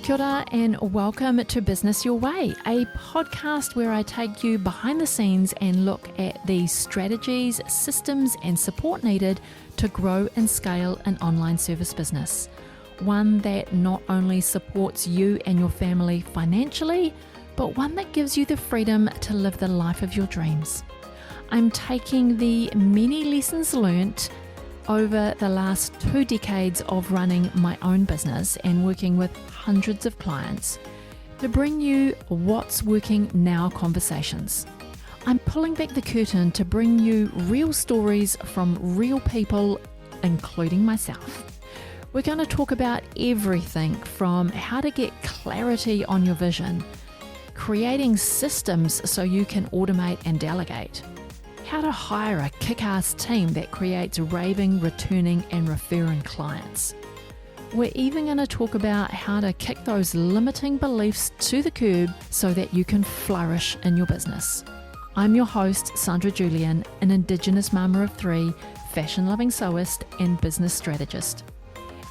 Kia ora and welcome to Business Your Way, a podcast where I take you behind the scenes and look at the strategies, systems and support needed to grow and scale an online service business. One that not only supports you and your family financially, but one that gives you the freedom to live the life of your dreams. I'm taking the many lessons learnt over the last 2 decades of running my own business and working with hundreds of clients to bring you what's working now conversations. I'm pulling back the curtain to bring you real stories from real people, including myself. We're going to talk about everything from how to get clarity on your vision, creating systems so you can automate and delegate, how to hire a kick-ass team that creates raving, returning and referring clients. We're even going to talk about how to kick those limiting beliefs to the curb so that you can flourish in your business. I'm your host, Sandra Julian, an Indigenous mama of 3, fashion-loving sewist and business strategist.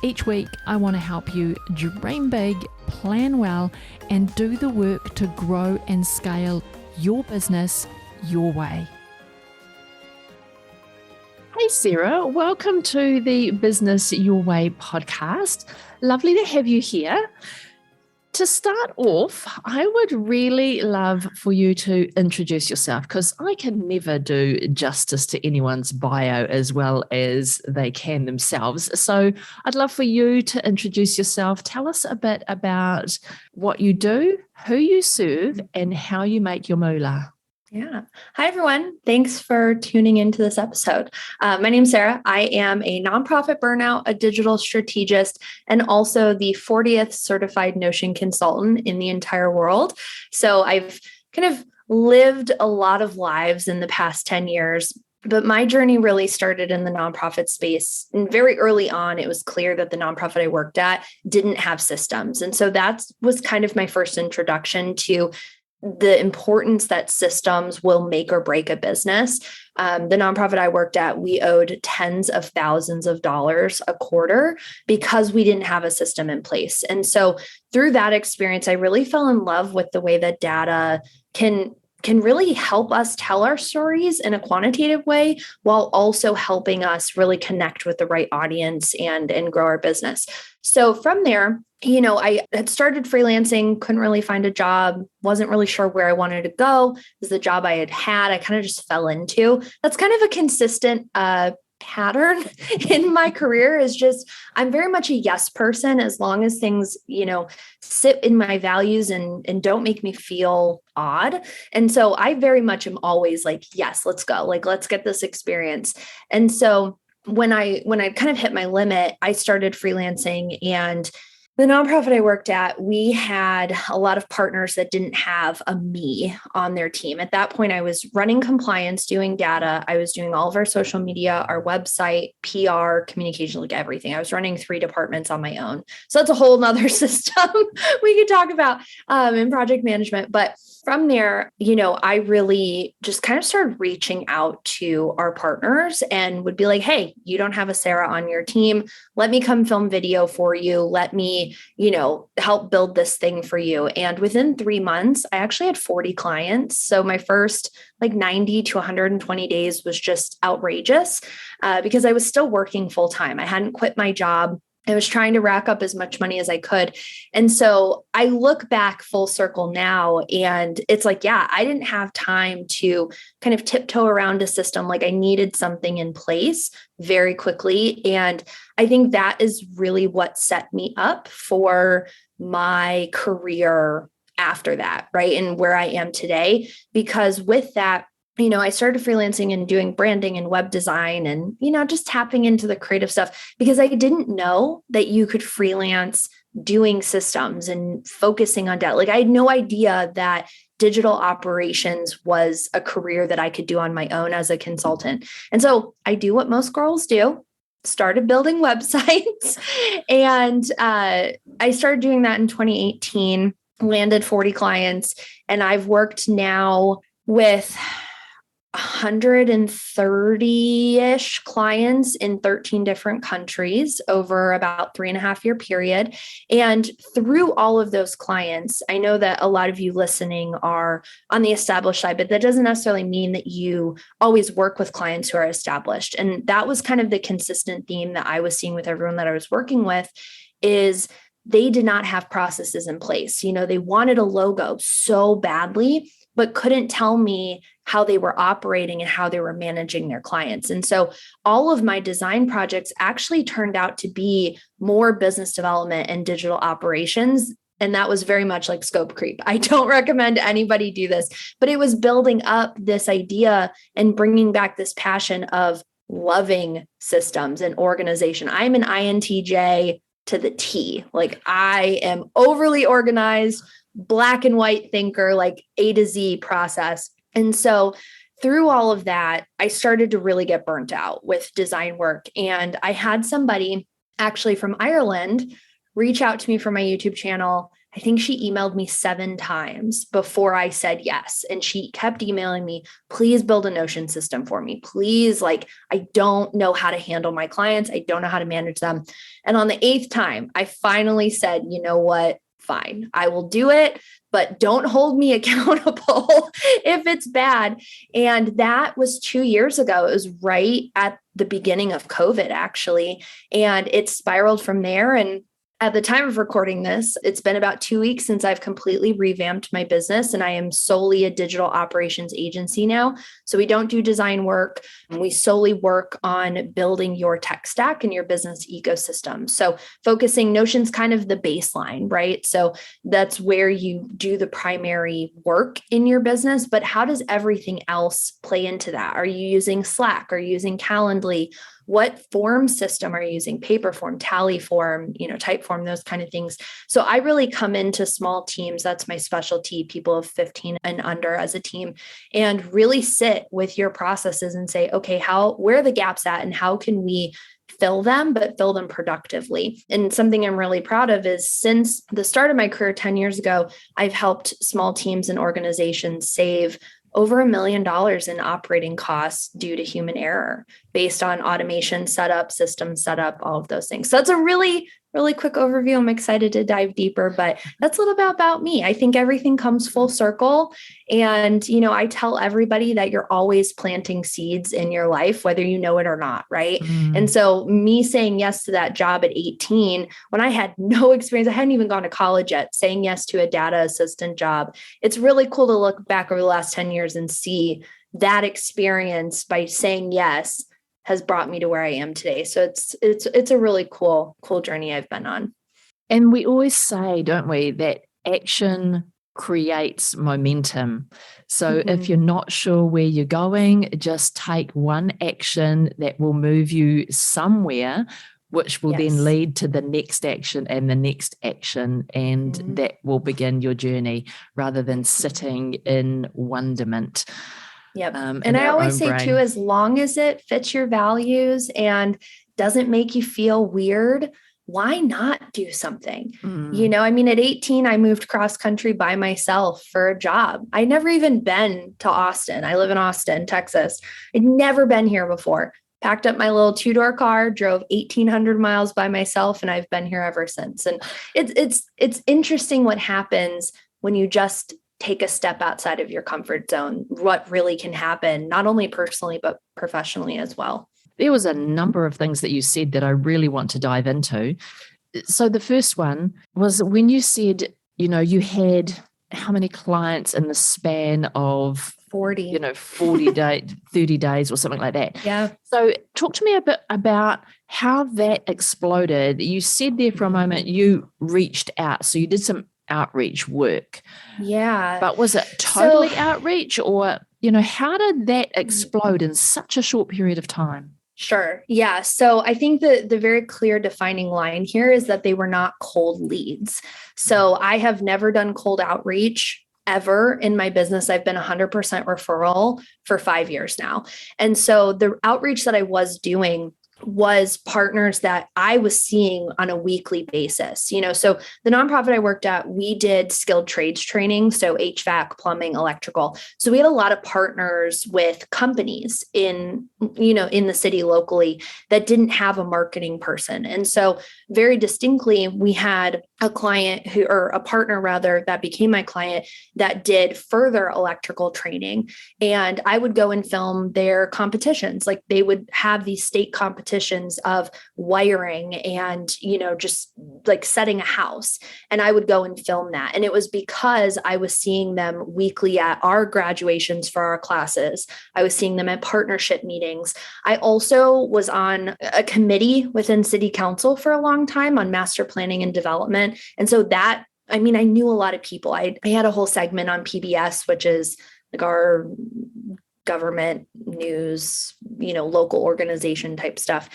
Each week, I want to help you dream big, plan well, and do the work to grow and scale your business your way. Hey Sarah, welcome to the Business Your Way podcast. Lovely to have you here. To start off, I would really love for you to introduce yourself because I can never do justice to anyone's bio as well as they can themselves. So I'd love for you to introduce yourself. Tell us a bit about what you do, who you serve, and how you make your moolah. Yeah. Hi, everyone. Thanks for tuning into this episode. My name's Sara. I am a nonprofit burnout, a digital strategist, and also the 40th certified Notion consultant in the entire world. So I've kind of lived a lot of lives in the past 10 years. But my journey really started in the nonprofit space. And very early on, it was clear that the nonprofit I worked at didn't have systems. And so that was kind of my first introduction to the importance that systems will make or break a business. The nonprofit I worked at, we owed tens of thousands of dollars a quarter because we didn't have a system in place. And so through that experience, I really fell in love with the way that data can really help us tell our stories in a quantitative way while also helping us really connect with the right audience and grow our business. So from there, I had started freelancing, couldn't really find a job, wasn't really sure where I wanted to go. It was the job I had, I kind of just fell into. That's kind of a consistent pattern in my career is just, I'm very much a yes person as long as things, sit in my values and don't make me feel odd. And so I very much am always like, yes, let's go. Like, let's get this experience. And so when I kind of hit my limit, I started freelancing, and the nonprofit I worked at, we had a lot of partners that didn't have a me on their team. At that point, I was running compliance, doing data. I was doing all of our social media, our website, PR, communication, like everything. I was running 3 departments on my own. So that's a whole nother system we could talk about in project management. But from there, I really just kind of started reaching out to our partners and would be like, hey, you don't have a Sara on your team. Let me come film video for you. Let me, help build this thing for you. And within 3 months, I actually had 40 clients. So my first 90 to 120 days was just outrageous because I was still working full time. I hadn't quit my job. I was trying to rack up as much money as I could. And so I look back full circle now, and it's like, yeah, I didn't have time to kind of tiptoe around a system. Like I needed something in place very quickly. And I think that is really what set me up for my career after that, right? And where I am today, because with that, I started freelancing and doing branding and web design and, just tapping into the creative stuff because I didn't know that you could freelance doing systems and focusing on data. Like I had no idea that digital operations was a career that I could do on my own as a consultant. And so I do what most girls do, started building websites. And I started doing that in 2018, landed 40 clients. And I've worked now with 130-ish clients in 13 different countries over about 3.5 year period. And through all of those clients, I know that a lot of you listening are on the established side, but that doesn't necessarily mean that you always work with clients who are established. And that was kind of the consistent theme that I was seeing with everyone that I was working with is they did not have processes in place. They wanted a logo so badly, but couldn't tell me how they were operating and how they were managing their clients. And so all of my design projects actually turned out to be more business development and digital operations. And that was very much like scope creep. I don't recommend anybody do this, but it was building up this idea and bringing back this passion of loving systems and organization. I'm an INTJ to the T. Like I am overly organized, black and white thinker, like A to Z process. And so through all of that, I started to really get burnt out with design work. And I had somebody actually from Ireland reach out to me for my YouTube channel. I think she emailed me 7 times before I said yes. And she kept emailing me, please build a Notion system for me. Please, I don't know how to handle my clients. I don't know how to manage them. And on the 8th time, I finally said, you know what? Fine, I will do it, but don't hold me accountable if it's bad. And that was 2 years ago. It was right at the beginning of COVID, actually. And it spiraled from there. And at the time of recording this, it's been about 2 weeks since I've completely revamped my business, and I am solely a digital operations agency now. So we don't do design work. We solely work on building your tech stack and your business ecosystem. So focusing, Notion's kind of the baseline, right? So that's where you do the primary work in your business, but how does everything else play into that? Are you using Slack? Are you using Calendly? What form system are you using? Paper form, tally form, type form, those kind of things. So I really come into small teams. That's my specialty, people of 15 and under as a team, and really sit with your processes and say, okay, where are the gaps at and how can we fill them, but fill them productively? And something I'm really proud of is since the start of my career 10 years ago, I've helped small teams and organizations save over $1 million in operating costs due to human error based on automation setup, system setup, all of those things. So that's a really, really quick overview. I'm excited to dive deeper, but that's a little bit about me. I think everything comes full circle. And, I tell everybody that you're always planting seeds in your life, whether you know it or not, right? And so me saying yes to that job at 18, when I had no experience, I hadn't even gone to college yet, saying yes to a data assistant job, it's really cool to look back over the last 10 years and see that experience by saying yes has brought me to where I am today. So it's a really cool journey I've been on. And we always say, don't we, that action creates momentum. So if you're not sure where you're going, just take one action that will move you somewhere, which will then lead to the next action and the next action. And that will begin your journey rather than sitting in wonderment. Yep. And I always say too, as long as it fits your values and doesn't make you feel weird, why not do something? At 18, I moved cross country by myself for a job. I'd never even been to Austin. I live in Austin, Texas. I'd never been here before. Packed up my little 2-door car, drove 1,800 miles by myself, and I've been here ever since. And it's interesting what happens when you just take a step outside of your comfort zone, what really can happen, not only personally, but professionally as well. There was a number of things that you said that I really want to dive into. So the first one was when you said, you had how many clients in the span of 40, 40 days, 30 days or something like that. Yeah. So talk to me a bit about how that exploded. You said there for a moment, you reached out. So you did some outreach work. Yeah. But was it totally outreach or, how did that explode in such a short period of time? Sure. Yeah. So I think the very clear defining line here is that they were not cold leads. So I have never done cold outreach ever in my business. I've been 100% referral for 5 years now. And so the outreach that I was doing was partners that I was seeing on a weekly basis. So the nonprofit I worked at, we did skilled trades training, so HVAC, plumbing, electrical. So we had a lot of partners with companies in the city locally that didn't have a marketing person. And so very distinctly, we had a client or a partner rather, that became my client that did further electrical training. And I would go and film their competitions. Like they would have these state competitions of wiring and, just like setting a house. And I would go and film that. And it was because I was seeing them weekly at our graduations for our classes. I was seeing them at partnership meetings. I also was on a committee within city council for a long time on master planning and development. And so I knew a lot of people. I had a whole segment on PBS, which is like our government news, local organization type stuff.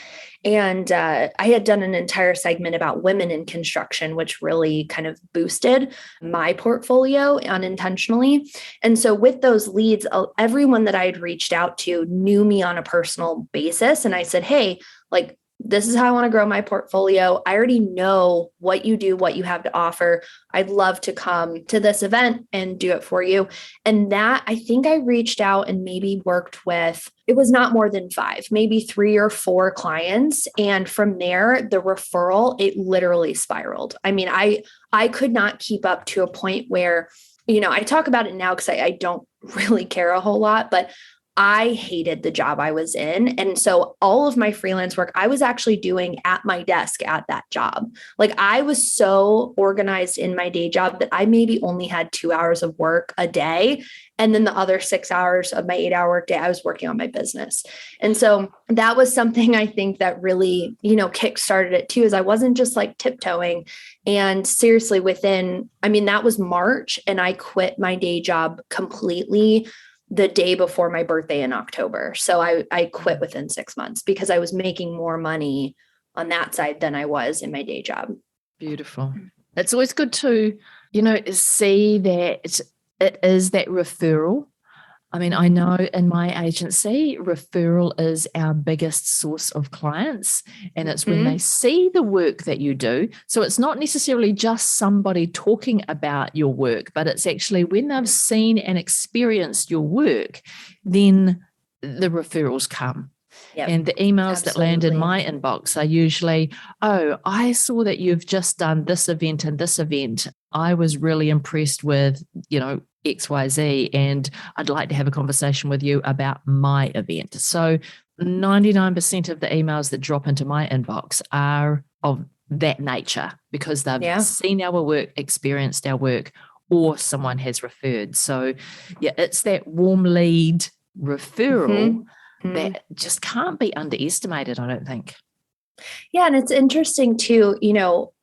And I had done an entire segment about women in construction, which really kind of boosted my portfolio unintentionally. And so with those leads, everyone that I had reached out to knew me on a personal basis. And I said, hey, like, this is how I want to grow my portfolio. I already know what you do, what you have to offer. I'd love to come to this event and do it for you. And that, I think I reached out and maybe worked with, it was not more than 5, maybe 3 or 4 clients. And from there, the referral, it literally spiraled. I could not keep up to a point where, I talk about it now because I don't really care a whole lot, but I hated the job I was in. And so all of my freelance work, I was actually doing at my desk at that job. Like I was so organized in my day job that I maybe only had 2 hours of work a day. And then the other 6 hours of my 8-hour work day, I was working on my business. And so that was something I think that really, kickstarted it too, is I wasn't just like tiptoeing. And seriously, that was March, and I quit my day job completely the day before my birthday in October. So I quit within 6 months because I was making more money on that side than I was in my day job. Beautiful. It's always good to, see that it is that referral. I know in my agency, referral is our biggest source of clients, and it's when they see the work that you do. So it's not necessarily just somebody talking about your work, but it's actually when they've seen and experienced your work, then the referrals come. Yep, and the emails that land in my inbox are usually, oh, I saw that you've just done this event and this event. I was really impressed with, XYZ, and I'd like to have a conversation with you about my event. So 99% of the emails that drop into my inbox are of that nature because they've seen our work, experienced our work, or someone has referred. So it's that warm lead referral that just can't be underestimated, I don't think. Yeah. And it's interesting too,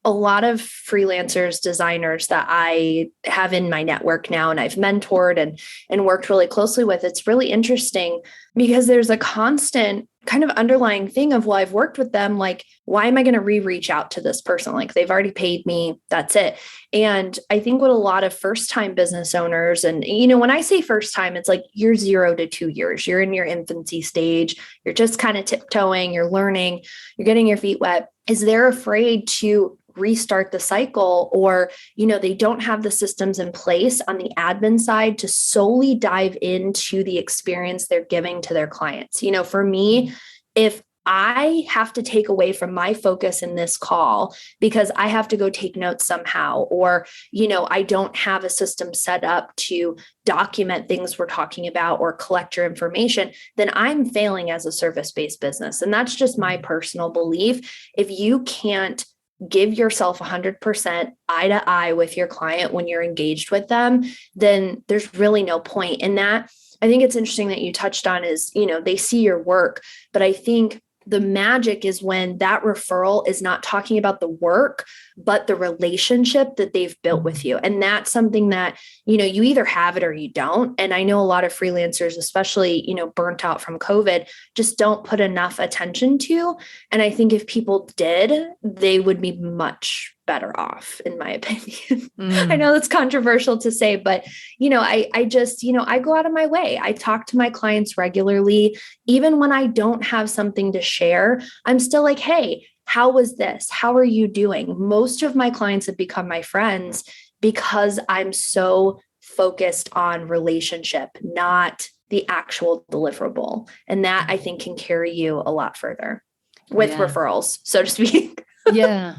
a lot of freelancers, designers that I have in my network now and I've mentored and worked really closely with, it's really interesting because there's a constant kind of underlying thing of, well, I've worked with them. Like, why am I going to reach out to this person? Like they've already paid me. That's it. And I think what a lot of first-time business owners, and, when I say first time, it's like you're 0 to 2 years, you're in your infancy stage, you're just kind of tiptoeing, you're learning, you're getting your feet wet, is they're afraid to restart the cycle, or, they don't have the systems in place on the admin side to solely dive into the experience they're giving to their clients. For me, if I have to take away from my focus in this call because I have to go take notes somehow, or, I don't have a system set up to document things we're talking about or collect your information, then I'm failing as a service-based business. And that's just my personal belief. If you can't give yourself 100% eye to eye with your client when you're engaged with them, then there's really no point in that. I think it's interesting that you touched on is, they see your work, but I think the magic is when that referral is not talking about the work, but the relationship that they've built with you. And that's something that, you either have it or you don't. And I know a lot of freelancers, especially, burnt out from COVID, just don't put enough attention to. And I think if people did, they would be much better off, in my opinion. I know that's controversial to say, but, I just, I go out of my way. I talk to my clients regularly. Even when I don't have something to share, I'm still like, hey, how was this? How are you doing? Most of my clients have become my friends because I'm so focused on relationship, not the actual deliverable. And that I think can carry you a lot further with referrals, so to speak. Yeah.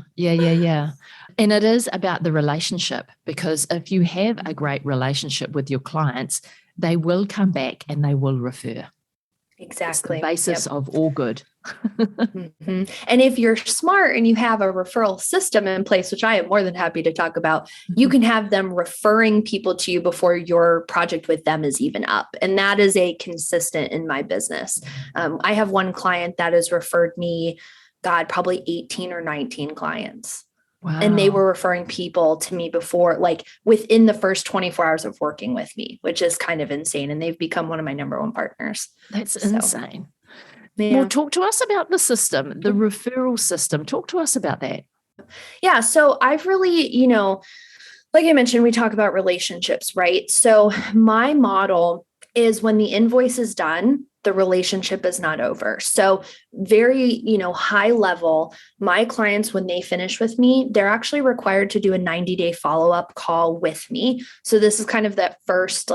And it is about the relationship, because if you have a great relationship with your clients, they will come back and they will refer. Exactly. It's the basis of all good. And if you're smart and you have a referral system in place, which I am more than happy to talk about, you can have them referring people to you before your project with them is even up. And that is a consistent in my business. I have one client that has referred me, probably 18 or 19 clients. Wow. And they were referring people to me before, like within the first 24 hours of working with me, which is kind of insane. And they've become one of my number one partners. That's insane. Yeah. Well, talk to us about the system, the referral system. Talk to us about that. Yeah. So I've really, like I mentioned, we talk about relationships, right? So my model is when the invoice is done, the relationship is not over. So very, high level, my clients, when they finish with me, they're actually required to do a 90-day follow-up call with me. So this is kind of that first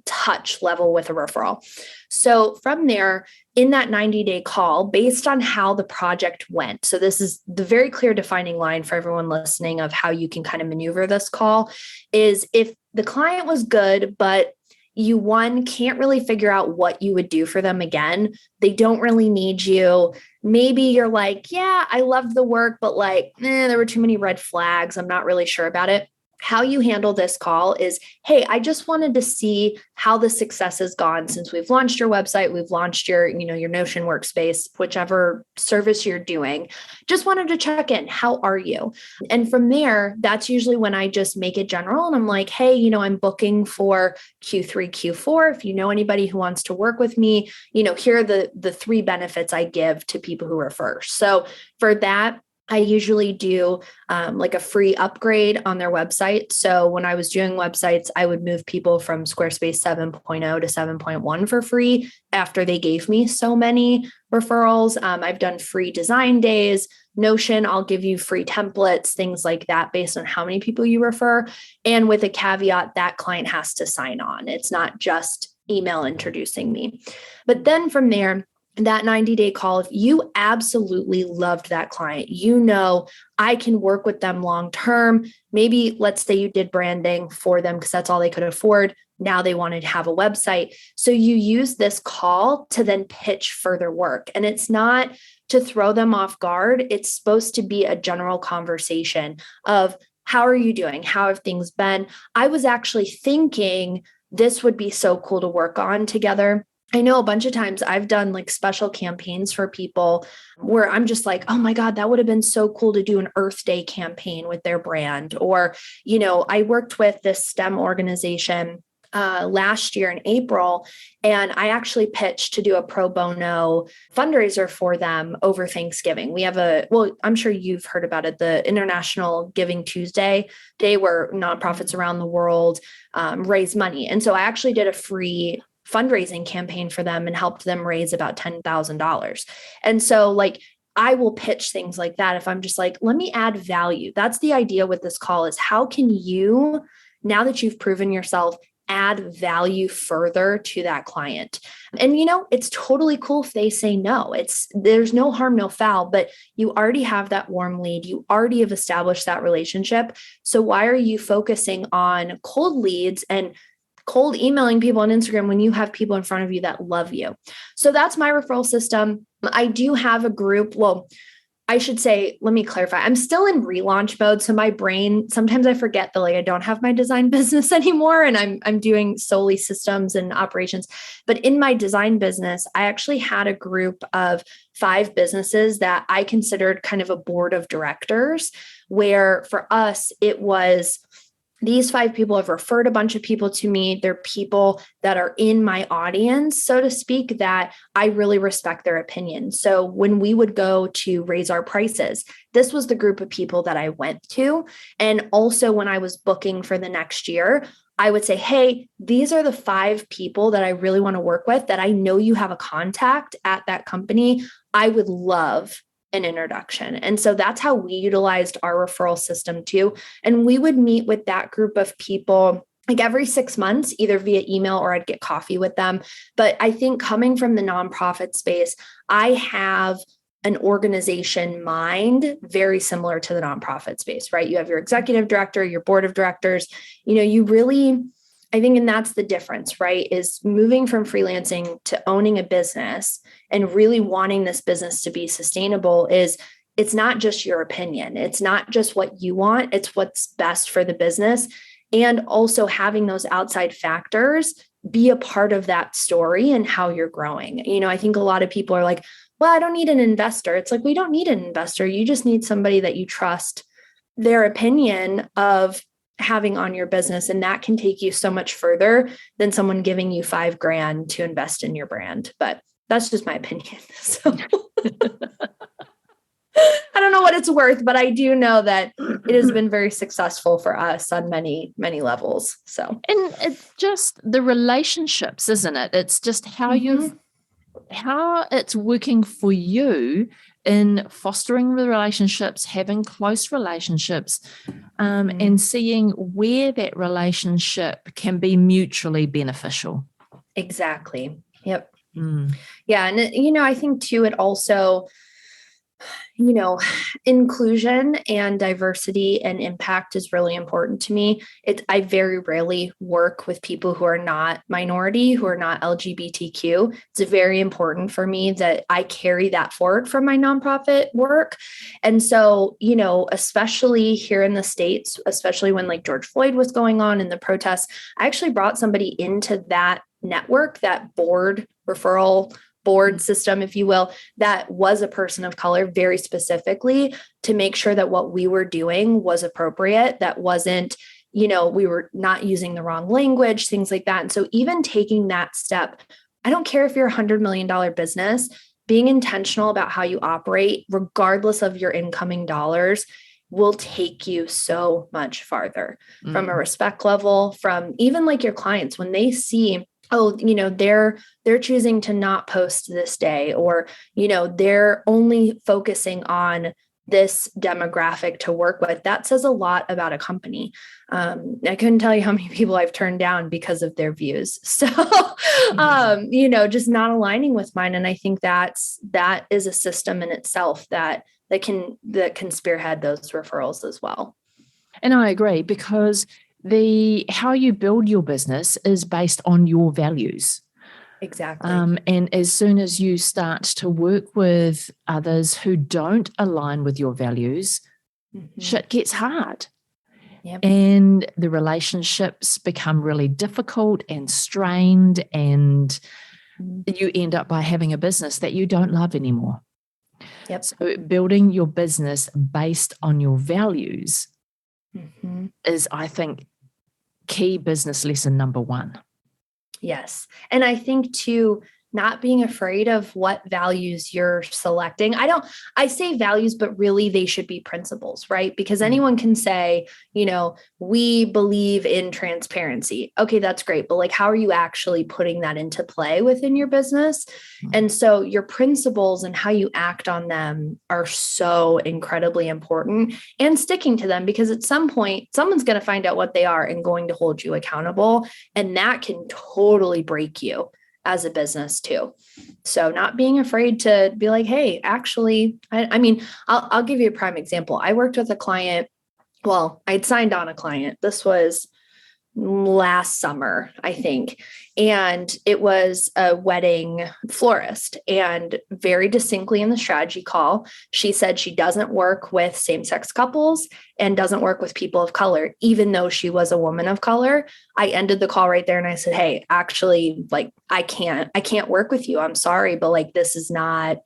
touch level with a referral. So from there, in that 90-day call, based on how the project went. So this is the very clear defining line for everyone listening of how you can kind of maneuver this call is if the client was good, but you can't really figure out what you would do for them again. They don't really need you. Maybe you're like, yeah, I love the work, but there were too many red flags. I'm not really sure about it. How you handle this call is, hey, I just wanted to see how the success has gone since we've launched your website, we've launched your, your Notion workspace, whichever service you're doing. Just wanted to check in. How are you? And from there, that's usually when I just make it general. And I'm like, hey, I'm booking for Q3, Q4. If you know anybody who wants to work with me, here are the 3 benefits I give to people who refer. So for that, I usually do a free upgrade on their website. So when I was doing websites, I would move people from Squarespace 7.0 to 7.1 for free after they gave me so many referrals. I've done free design days. Notion, I'll give you free templates, things like that based on how many people you refer. And with a caveat, that client has to sign on. It's not just email introducing me. But then from there, that 90-day call, if you absolutely loved that client, I can work with them long-term. Maybe let's say you did branding for them because that's all they could afford. Now they wanted to have a website. So you use this call to then pitch further work. And it's not to throw them off guard. It's supposed to be a general conversation of how are you doing? How have things been? I was actually thinking this would be so cool to work on together. I know a bunch of times I've done special campaigns for people where I'm just like, oh my God, that would have been so cool to do an Earth Day campaign with their brand. Or, I worked with this STEM organization last year in April, and I actually pitched to do a pro bono fundraiser for them over Thanksgiving. We have I'm sure you've heard about it, the International Giving Tuesday day where nonprofits around the world raise money. And so I actually did a free fundraising campaign for them and helped them raise about $10,000. And so I will pitch things like that. If I'm just let me add value. That's the idea with this call is how can you, now that you've proven yourself, add value further to that client? And, it's totally cool if they say no. There's no harm, no foul, but you already have that warm lead. You already have established that relationship. So why are you focusing on cold leads and cold emailing people on Instagram when you have people in front of you that love you? So that's my referral system. I do have a group. Well, I should say, let me clarify. I'm still in relaunch mode. So my brain, sometimes I forget that I don't have my design business anymore and I'm doing solely systems and operations. But in my design business, I actually had a group of 5 businesses that I considered kind of a board of directors, where for us, it was these 5 people have referred a bunch of people to me. They're people that are in my audience, so to speak, that I really respect their opinion. So when we would go to raise our prices, this was the group of people that I went to. And also when I was booking for the next year, I would say, hey, these are the 5 people that I really want to work with that I know you have a contact at that company. I would love an introduction. And so that's how we utilized our referral system too. And we would meet with that group of people like every 6 months, either via email or I'd get coffee with them. But I think coming from the nonprofit space, I have an organization mind very similar to the nonprofit space, right? You have your executive director, your board of directors, you really, I think, and that's the difference, right? Is moving from freelancing to owning a business and really wanting this business to be sustainable is it's not just your opinion. It's not just what you want. It's what's best for the business. And also having those outside factors be a part of that story and how you're growing. I think a lot of people are like, well, I don't need an investor. It's like, we don't need an investor. You just need somebody that you trust their opinion of having on your business. And that can take you so much further than someone giving you $5,000 to invest in your brand. But that's just my opinion. So I don't know what it's worth, but I do know that it has been very successful for us on many, many levels. So, and it's just the relationships, isn't it? It's just how how it's working for you in fostering the relationships, having close relationships, and seeing where that relationship can be mutually beneficial. Exactly. Yep. Yeah. And, I think too, it also, inclusion and diversity and impact is really important to me. I very rarely work with people who are not minority, who are not LGBTQ. It's very important for me that I carry that forward from my nonprofit work. And so, especially here in the States, especially when like George Floyd was going on in the protests, I actually brought somebody into that network, that referral board system, if you will, that was a person of color very specifically to make sure that what we were doing was appropriate, that wasn't, we were not using the wrong language, things like that. And so even taking that step, I don't care if you're $100 million business, being intentional about how you operate, regardless of your incoming dollars, will take you so much farther from a respect level, from even like your clients, when they see, oh, they're choosing to not post this day, or, they're only focusing on this demographic to work with. That says a lot about a company. I couldn't tell you how many people I've turned down because of their views. So, just not aligning with mine. And I think that is a system in itself that can spearhead those referrals as well. And I agree, because how you build your business is based on your values. Exactly. And as soon as you start to work with others who don't align with your values, shit gets hard. Yep. And the relationships become really difficult and strained, and you end up by having a business that you don't love anymore. Yep. So building your business based on your values is, I think, key business lesson number 1. Yes. And I think too, not being afraid of what values you're selecting. I say values, but really they should be principles, right? Because anyone can say, we believe in transparency. Okay, that's great. But like, how are you actually putting that into play within your business? And so your principles and how you act on them are so incredibly important, and sticking to them, because at some point, someone's going to find out what they are and going to hold you accountable. And that can totally break you as a business too. So not being afraid to be like, hey, actually, I'll give you a prime example. I worked with a client. Well, I'd signed on a client. This was last summer, I think. And it was a wedding florist. And very distinctly in the strategy call, she said she doesn't work with same-sex couples and doesn't work with people of color, even though she was a woman of color. I ended the call right there and I said, hey, actually, like, I can't work with you. I'm sorry, but like, this is not,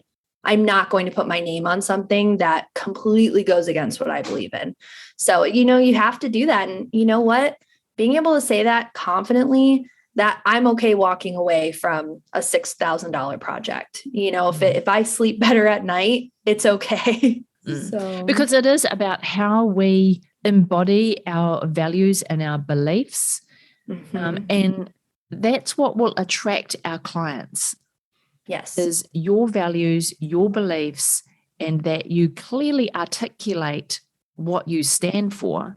I'm not going to put my name on something that completely goes against what I believe in. So, you have to do that. And you know what? Being able to say that confidently, that I'm okay walking away from a $6,000 project. If I sleep better at night, it's okay. So because it is about how we embody our values and our beliefs. And that's what will attract our clients. Yes. Is your values, your beliefs, and that you clearly articulate what you stand for.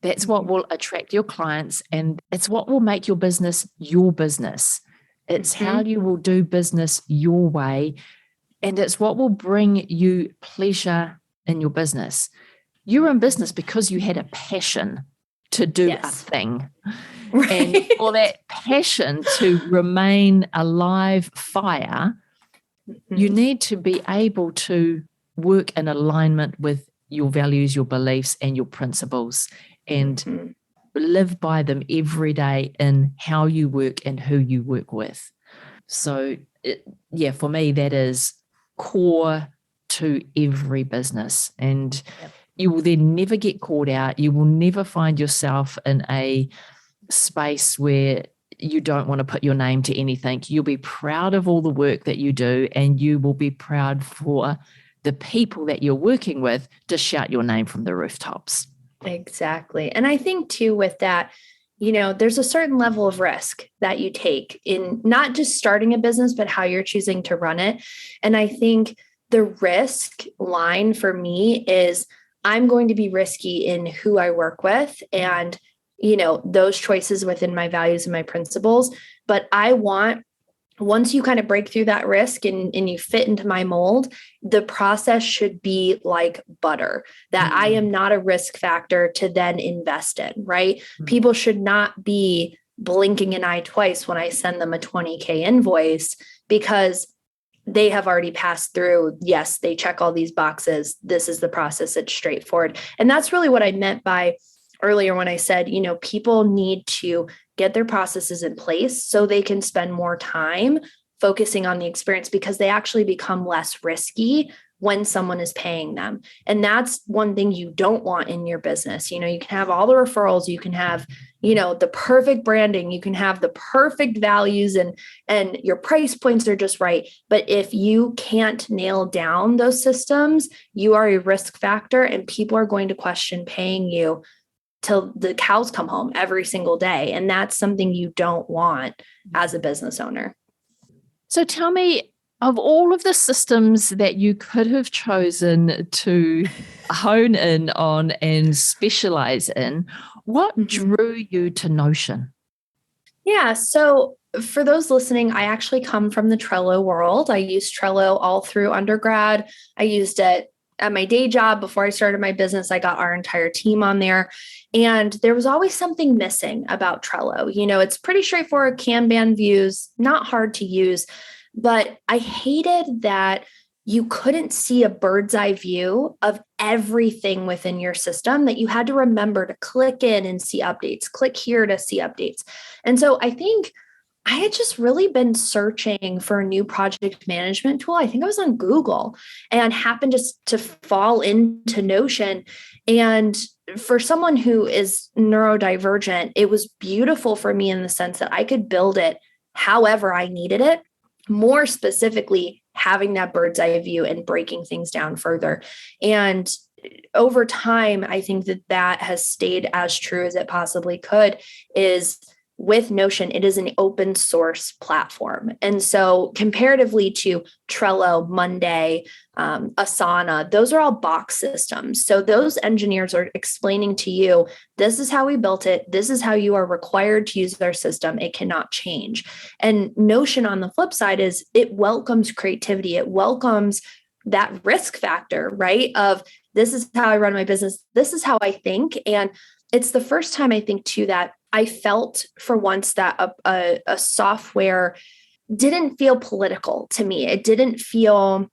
That's what will attract your clients, and it's what will make your business your business. It's how you will do business your way, and it's what will bring you pleasure in your business. You're in business because you had a passion to do a thing. Right. And for that passion to remain a live fire, you need to be able to work in alignment with your values, your beliefs, and your principles, and live by them every day in how you work and who you work with. So, for me, that is core to every business. And you will then never get caught out. You will never find yourself in a space where you don't want to put your name to anything. You'll be proud of all the work that you do, and you will be proud for the people that you're working with to shout your name from the rooftops. Exactly. And I think too, with that, there's a certain level of risk that you take in not just starting a business, but how you're choosing to run it. And I think the risk line for me is I'm going to be risky in who I work with and, those choices within my values and my principles. But I want, once you kind of break through that risk and you fit into my mold, the process should be like butter, that I am not a risk factor to then invest in, right? People should not be blinking an eye twice when I send them a $20K invoice because they have already passed through. Yes, they check all these boxes. This is the process. It's straightforward. And that's really what I meant by earlier when I said, people need to get their processes in place so they can spend more time focusing on the experience because they actually become less risky when someone is paying them. And that's one thing you don't want in your business. You can have all the referrals, you can have, the perfect branding, you can have the perfect values and your price points are just right. But if you can't nail down those systems, you are a risk factor and people are going to question paying you till the cows come home every single day. And that's something you don't want as a business owner. So tell me, of all of the systems that you could have chosen to hone in on and specialize in, what drew you to Notion? Yeah. So for those listening, I actually come from the Trello world. I used Trello all through undergrad. I used it at my day job. Before I started my business, I got our entire team on there. And there was always something missing about Trello. It's pretty straightforward, Kanban views, not hard to use. But I hated that you couldn't see a bird's eye view of everything within your system, that you had to remember to click in and see updates, click here to see updates. And so I think I had just really been searching for a new project management tool. I think I was on Google and happened just to fall into Notion. And for someone who is neurodivergent, it was beautiful for me in the sense that I could build it however I needed it. More specifically, having that bird's eye view and breaking things down further. And over time, I think that has stayed as true as it possibly could. Is with Notion, it is an open source platform. And so comparatively to Trello, Monday, Asana, those are all box systems. So those engineers are explaining to you, this is how we built it. This is how you are required to use our system. It cannot change. And Notion on the flip side is it welcomes creativity. It welcomes that risk factor, right? Of this is how I run my business. This is how I think. And it's the first time I think too that I felt for once that a software didn't feel political to me. It didn't feel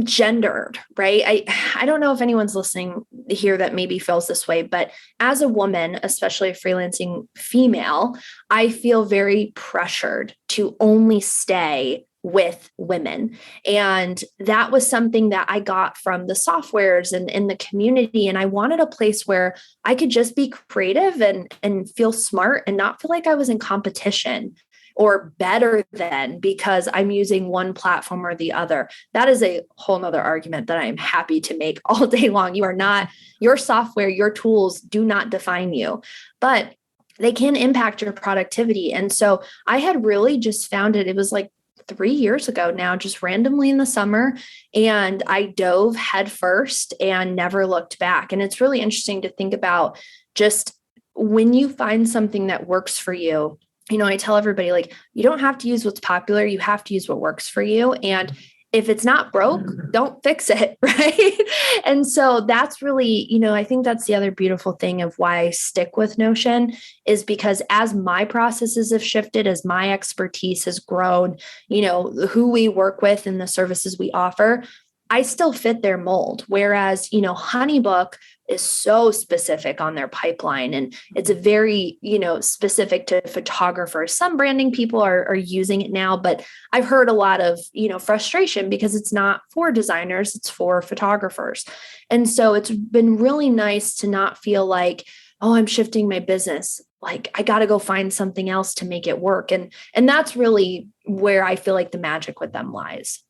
gendered, right? I don't know if anyone's listening here that maybe feels this way, but as a woman, especially a freelancing female, I feel very pressured to only stay with women. And that was something that I got from the softwares and in the community. And I wanted a place where I could just be creative and feel smart and not feel like I was in competition or better than because I'm using one platform or the other. That is a whole nother argument that I am happy to make all day long. You are not, your software, your tools do not define you, but they can impact your productivity. And so I had really just found it was like 3 years ago now, just randomly in the summer. And I dove headfirst and never looked back. And it's really interesting to think about just when you find something that works for you. I tell everybody, like, you don't have to use what's popular. You have to use what works for you. And if it's not broke, don't fix it. Right. And so that's really, I think that's the other beautiful thing of why I stick with Notion is because as my processes have shifted, as my expertise has grown, who we work with and the services we offer, I still fit their mold. Whereas, HoneyBook is so specific on their pipeline and it's a very, specific to photographers. Some branding people are using it now, but I've heard a lot of, frustration because it's not for designers, it's for photographers. And so it's been really nice to not feel like, oh, I'm shifting my business. Like I got to go find something else to make it work. And that's really where I feel like the magic with them lies.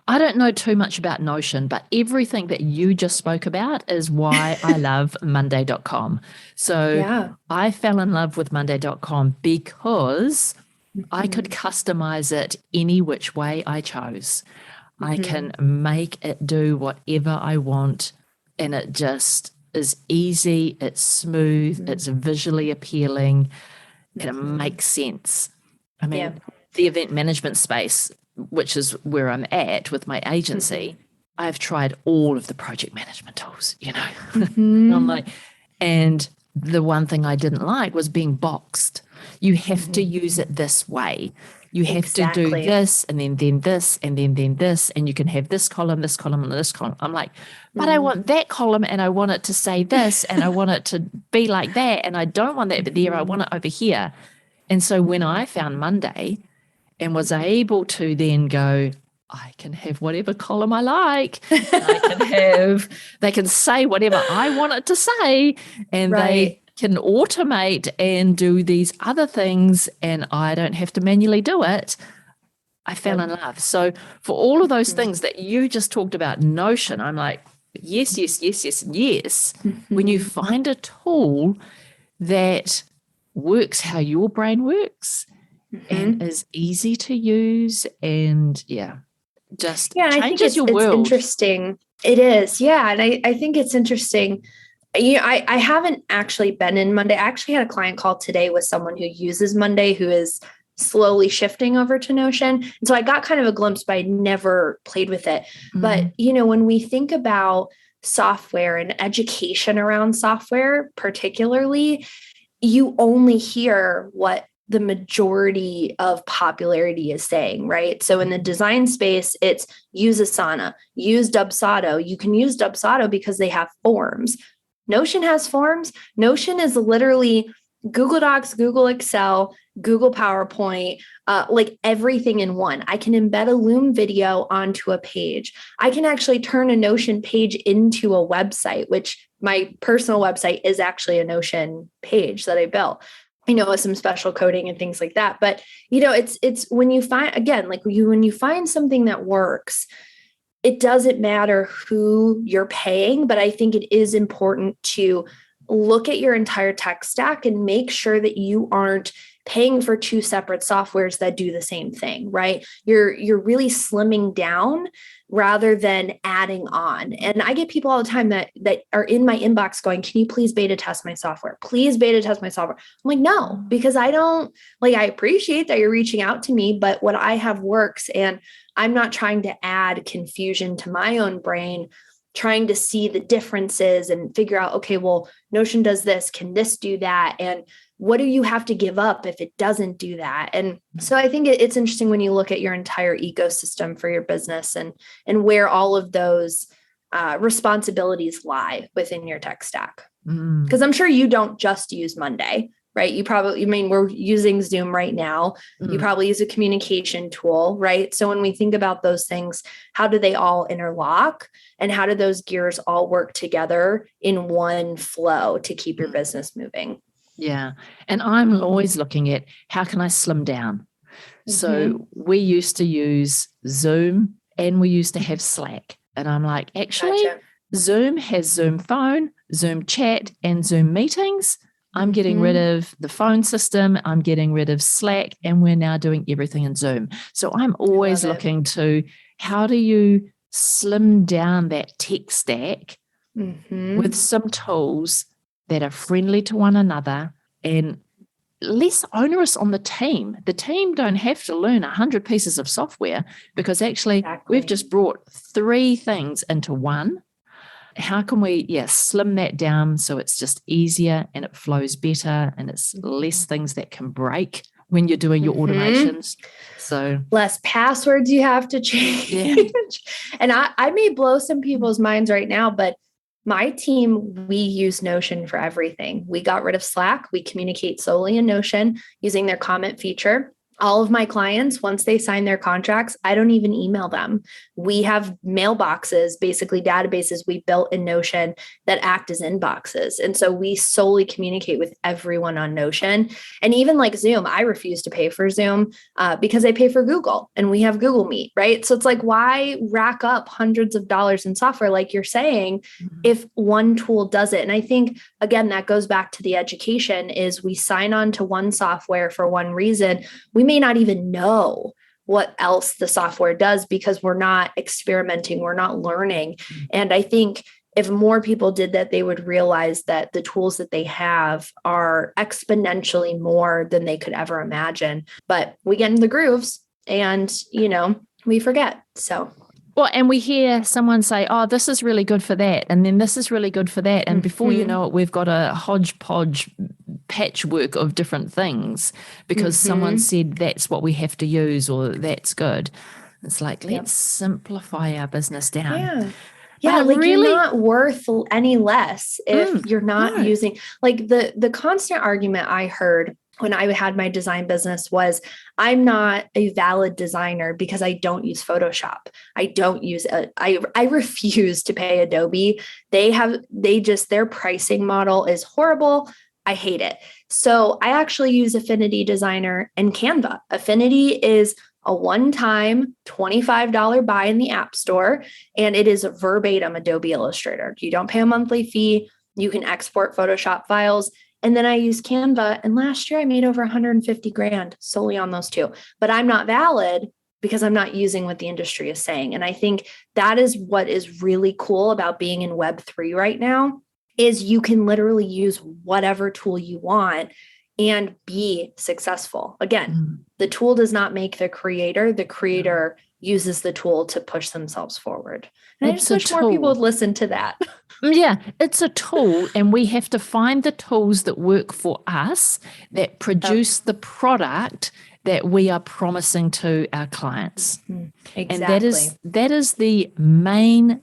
I don't know too much about Notion, but everything that you just spoke about is why I love Monday.com. So I fell in love with Monday.com because I could customize it any which way I chose. I can make it do whatever I want, and it just is easy, it's smooth, it's visually appealing, and it makes sense. I mean, the event management space, which is where I'm at with my agency, I've tried all of the project management tools, I'm like, and the one thing I didn't like was being boxed. You have to use it this way. You have to do this and then this and then this, and you can have this column, and this column. I'm like, but I want that column and I want it to say this and I want it to be like that. And I don't want that there. I want it over here. And so when I found Monday, and was able to then go, I can have whatever column I like. They can say whatever I want it to say, and they can automate and do these other things, and I don't have to manually do it. I fell in love. So for all of those things that you just talked about, Notion, I'm like, yes. When you find a tool that works how your brain works, and is easy to use and just changes your world. It's interesting. It is. Yeah. And I think it's interesting. I haven't actually been in Monday. I actually had a client call today with someone who uses Monday who is slowly shifting over to Notion. And so I got kind of a glimpse, but I never played with it. But, when we think about software and education around software, particularly, you only hear what the majority of popularity is saying, right? So in the design space, it's use Asana, use Dubsado. You can use Dubsado because they have forms. Notion has forms. Notion is literally Google Docs, Google Excel, Google PowerPoint, like everything in one. I can embed a Loom video onto a page. I can actually turn a Notion page into a website, which my personal website is actually a Notion page that I built. With some special coding and things like that. But, it's when you find, again, when you find something that works, it doesn't matter who you're paying, but I think it is important to look at your entire tech stack and make sure that you aren't paying for two separate softwares that do the same thing, right? You're really slimming down rather than adding on. And I get people all the time that are in my inbox going, can you please beta test my software? Please beta test my software. I'm like, no, because I appreciate that you're reaching out to me, but what I have works, and I'm not trying to add confusion to my own brain, trying to see the differences and figure out, okay, well, Notion does this, can this do that? And what do you have to give up if it doesn't do that? And so I think it's interesting when you look at your entire ecosystem for your business and where all of those responsibilities lie within your tech stack. Because I'm sure you don't just use Monday. right? We're using Zoom right now. You probably use a communication tool, right? So when we think about those things, how do they all interlock? And how do those gears all work together in one flow to keep your business moving? Yeah. And I'm always looking at how can I slim down? So we used to use Zoom and we used to have Slack. And I'm like, actually, Gotcha. Zoom has Zoom phone, Zoom chat, and Zoom meetings. I'm getting rid of the phone system. I'm getting rid of Slack, and we're now doing everything in Zoom. So I'm always looking to how do you slim down that tech stack with some tools that are friendly to one another and less onerous on the team. The team don't have to learn 100 pieces of software because actually we've just brought 3 things into one. How can we, slim that down so it's just easier and it flows better and it's less things that can break when you're doing your automations. So less passwords you have to change. Yeah. And I may blow some people's minds right now, but my team, we use Notion for everything. We got rid of Slack. We communicate solely in Notion using their comment feature. All of my clients, once they sign their contracts, I don't even email them. We have mailboxes, basically databases we built in Notion that act as inboxes. And so we solely communicate with everyone on Notion. And even like Zoom, I refuse to pay for Zoom because I pay for Google and we have Google Meet, right? So it's like, why rack up hundreds of dollars in software, like you're saying, if one tool does it? And I think, again, that goes back to the education is we sign on to one software for one reason. We may not even know what else the software does because we're not experimenting, we're not learning. And I think if more people did that, they would realize that the tools that they have are exponentially more than they could ever imagine. But we get in the grooves and, we forget. So. Well, and we hear someone say, oh, this is really good for that. And then this is really good for that. And before you know it, we've got a hodgepodge patchwork of different things because someone said that's what we have to use or that's good. It's like, let's simplify our business down. Yeah. Yeah, like you're not worth any less if you're not using, like the constant argument I heard when I had my design business was I'm not a valid designer because I don't use Photoshop. I don't use I refuse to pay Adobe. Their pricing model is horrible. I hate it. So I actually use Affinity Designer and Canva. Affinity is a one-time $25 buy in the App Store, and it is a verbatim Adobe Illustrator. You don't pay a monthly fee. You can export Photoshop files. And then I use Canva. And last year I made over 150 grand solely on those two. But I'm not valid because I'm not using what the industry is saying. And I think that is what is really cool about being in Web3 right now is you can literally use whatever tool you want and be successful. Again, the tool does not make the creator. The creator uses the tool to push themselves forward. And I just wish more people would listen to that. Yeah, it's a tool, and we have to find the tools that work for us, that produce the product that we are promising to our clients. Exactly. And that is the main,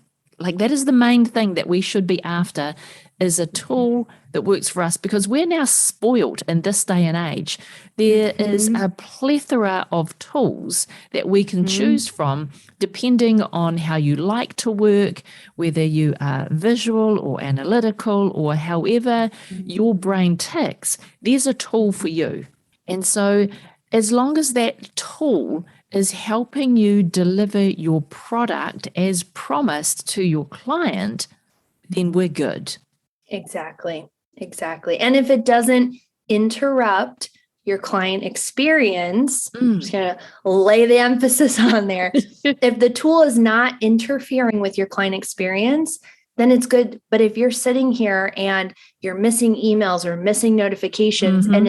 thing that we should be after is a tool that works for us because we're now spoiled in this day and age. There is a plethora of tools that we can choose from depending on how you like to work, whether you are visual or analytical or however your brain ticks, there's a tool for you. And so as long as that tool is helping you deliver your product as promised to your client, then we're good. Exactly. And if it doesn't interrupt your client experience, I'm just going to lay the emphasis on there. If the tool is not interfering with your client experience, then it's good. But if you're sitting here and you're missing emails or missing notifications and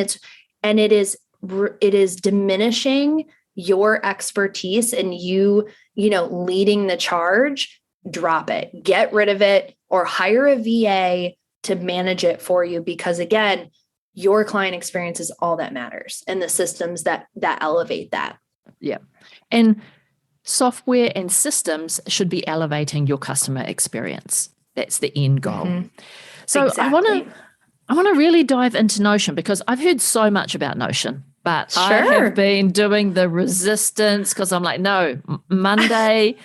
it is diminishing your expertise and you leading the charge, drop it, get rid of it, or hire a VA to manage it for you. Because again, your client experience is all that matters and the systems that elevate that. Yeah. And software and systems should be elevating your customer experience. That's the end goal. So exactly. I I want to really dive into Notion because I've heard so much about Notion, but I have been doing the resistance because I'm like, no, Monday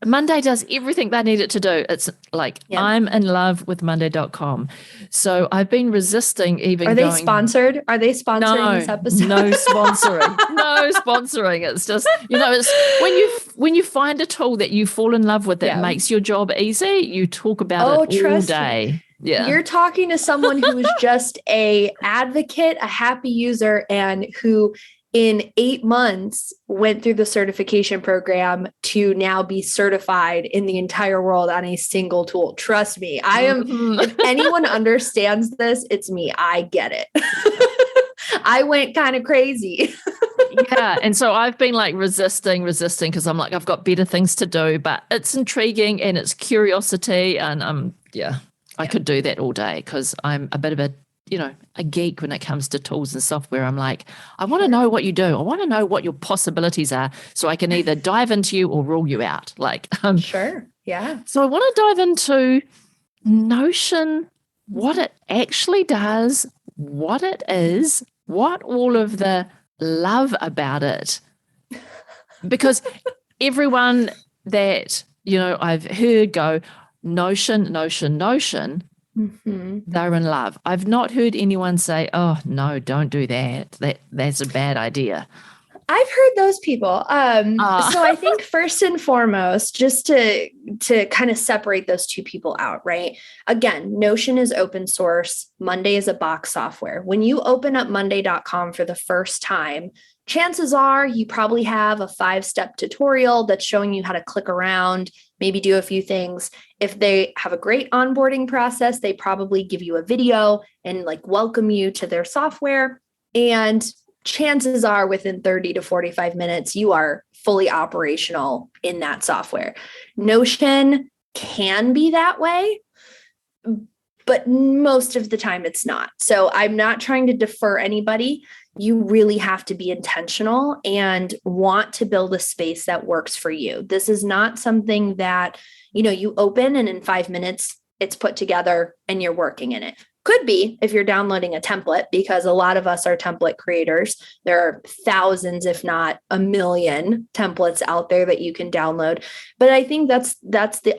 does everything they need it to do. It's like, I'm in love with Monday.com. So I've been resisting even Are they sponsored? Are they sponsoring this episode? No sponsoring. No sponsoring. It's just, it's when you find a tool that you fall in love with that makes your job easy, you talk about it all day. Me. Yeah. You're talking to someone who is just a advocate, a happy user, and who in 8 months went through the certification program to now be certified in the entire world on a single tool. Trust me, I am, if anyone understands this, it's me. I get it. I went kind of crazy. Yeah. And so I've been like resisting because I'm like, I've got better things to do, but it's intriguing and it's curiosity. And I could do that all day because I'm a bit of a geek when it comes to tools and software. I'm like, I want to know what you do. I want to know what your possibilities are so I can either dive into you or rule you out. Like, sure. Yeah. So I want to dive into Notion, what it actually does, what it is, what all of the love about it. Because everyone that, I've heard go, Notion, they're in love. I've not heard anyone say, oh, no, don't do that. That's a bad idea. I've heard those people. So I think first and foremost, just to kind of separate those two people out, right? Again, Notion is open source. Monday is a box software. When you open up Monday.com for the first time, chances are you probably have a 5-step tutorial that's showing you how to click around, maybe do a few things. If they have a great onboarding process, they probably give you a video and like welcome you to their software. And chances are within 30 to 45 minutes, you are fully operational in that software. Notion can be that way, but most of the time it's not. So I'm not trying to defer anybody. You really have to be intentional and want to build a space that works for you. This is not something that, you open and in 5 minutes it's put together and you're working in it. Could be if you're downloading a template, because a lot of us are template creators. There are thousands, if not a million templates out there that you can download. But I think that's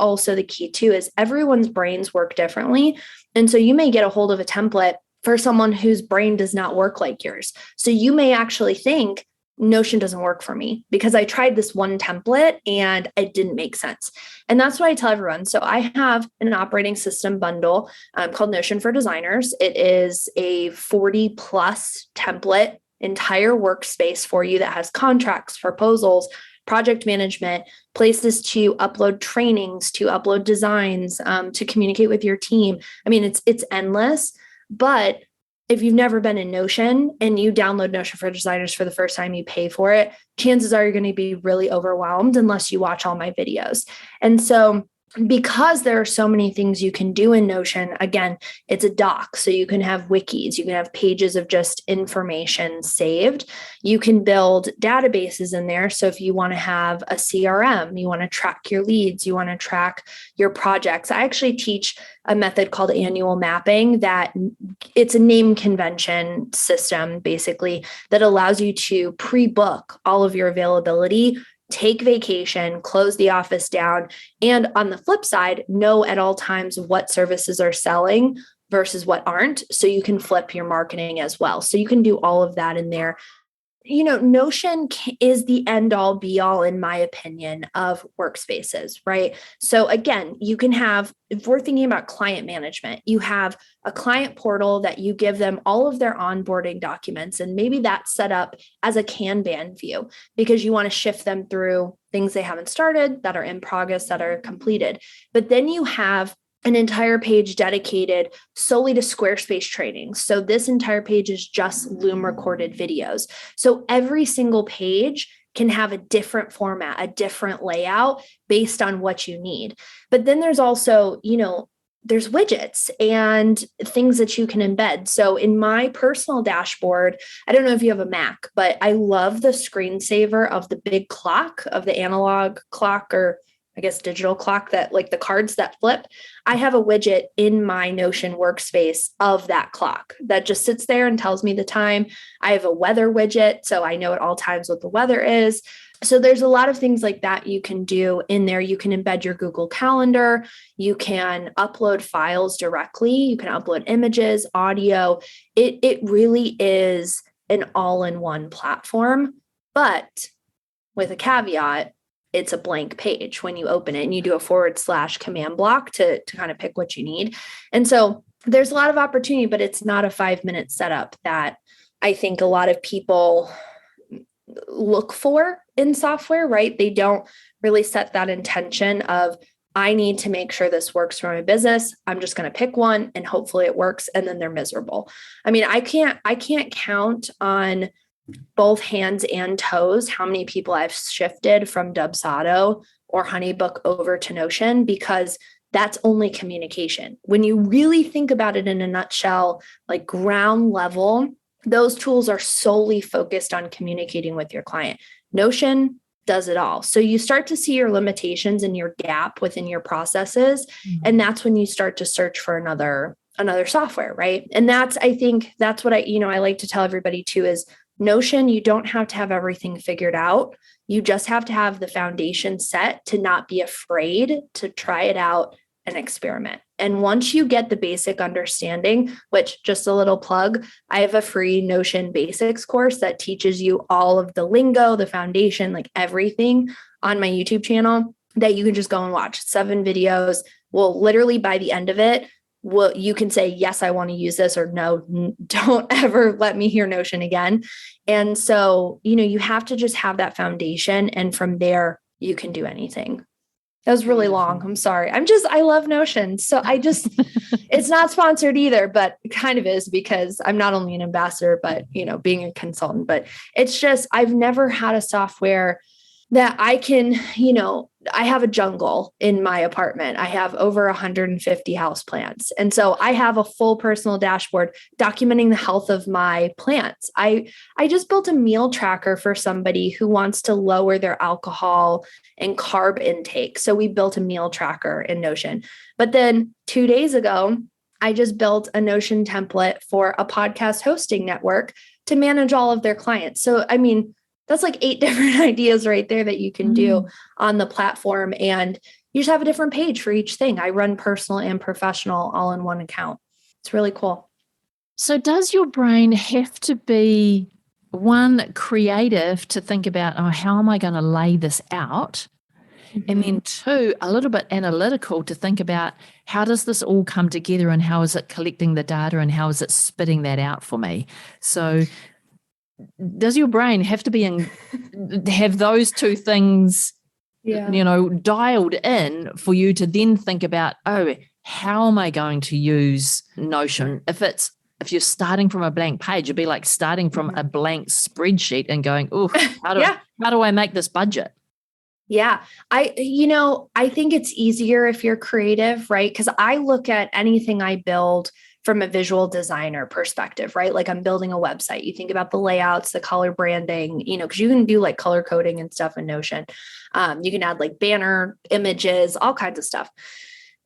also the key too, is everyone's brains work differently. And so you may get a hold of a template for someone whose brain does not work like yours. So you may actually think Notion doesn't work for me because I tried this one template and it didn't make sense. And that's what I tell everyone. So I have an operating system bundle called Notion for Designers. It is a 40 plus template, entire workspace for you that has contracts, proposals, project management, places to upload trainings, to upload designs, to communicate with your team. I mean, it's endless, but if you've never been in Notion and you download Notion for Designers for the first time, you pay for it, chances are you're going to be really overwhelmed unless you watch all my videos. And so because there are so many things you can do in Notion, again, it's a doc. So you can have wikis, you can have pages of just information saved. You can build databases in there. So if you want to have a CRM, you want to track your leads, you want to track your projects. I actually teach a method called annual mapping that it's a name convention system, basically, that allows you to pre-book all of your availability, take vacation, close the office down, and on the flip side, know at all times what services are selling versus what aren't, so you can flip your marketing as well. So you can do all of that in there. Notion is the end all be all, in my opinion, of workspaces, right? So again, you can have, if we're thinking about client management, you have a client portal that you give them all of their onboarding documents. And maybe that's set up as a Kanban view because you want to shift them through things they haven't started, that are in progress, that are completed. But then you have an entire page dedicated solely to Squarespace trainings. So this entire page is just Loom recorded videos. So every single page can have a different format, a different layout based on what you need. But then there's also, there's widgets and things that you can embed. So in my personal dashboard, I don't know if you have a Mac, but I love the screensaver of the big clock, of the analog clock, or I guess, digital clock that like the cards that flip. I have a widget in my Notion workspace of that clock that just sits there and tells me the time. I have a weather widget, so I know at all times what the weather is. So there's a lot of things like that you can do in there. You can embed your Google Calendar. You can upload files directly. You can upload images, audio. It really is an all-in-one platform, but with a caveat, it's a blank page when you open it and you do a / command block to kind of pick what you need. And so there's a lot of opportunity, but it's not a 5-minute setup that I think a lot of people look for in software, right? They don't really set that intention of, I need to make sure this works for my business. I'm just going to pick one and hopefully it works. And then they're miserable. I mean, I can't count on both hands and toes how many people I've shifted from Dubsado or HoneyBook over to Notion, because that's only communication. When you really think about it in a nutshell, like ground level, those tools are solely focused on communicating with your client. Notion does it all. So you start to see your limitations and your gap within your processes. Mm-hmm. And that's when you start to search for another software, right? And I think that's what I like to tell everybody too is Notion, you don't have to have everything figured out. You just have to have the foundation set to not be afraid to try it out and experiment. And once you get the basic understanding, which, just a little plug, I have a free Notion basics course that teaches you all of the lingo, the foundation, like everything on my YouTube channel that you can just go and watch. 7 videos. Well, literally by the end of it, you can say, yes, I want to use this, or no, don't ever let me hear Notion again. And so, you have to just have that foundation. And from there, you can do anything. That was really long. I'm sorry. I love Notion. So it's not sponsored either, but it kind of is, because I'm not only an ambassador, but, being a consultant, but it's just, I've never had a software that I can, I have a jungle in my apartment. I have over 150 houseplants. And so I have a full personal dashboard documenting the health of my plants. I just built a meal tracker for somebody who wants to lower their alcohol and carb intake. So we built a meal tracker in Notion. But then 2 days ago, I just built a Notion template for a podcast hosting network to manage all of their clients. So, I mean, that's like 8 different ideas right there that you can do on the platform. And you just have a different page for each thing. I run personal and professional all in one account. It's really cool. So does your brain have to be, one, creative to think about, how am I going to lay this out? Mm-hmm. And then 2, a little bit analytical to think about, how does this all come together and how is it collecting the data and how is it spitting that out for me? So does your brain have to have those 2 things, dialed in for you to then think about, how am I going to use Notion? If you're starting from a blank page, it'd be like starting from a blank spreadsheet and going, how do I make this budget? Yeah. I think it's easier if you're creative, right? Because I look at anything I build from a visual designer perspective, right? Like I'm building a website. You think about the layouts, the color branding, because you can do like color coding and stuff in Notion. You can add like banner images, all kinds of stuff.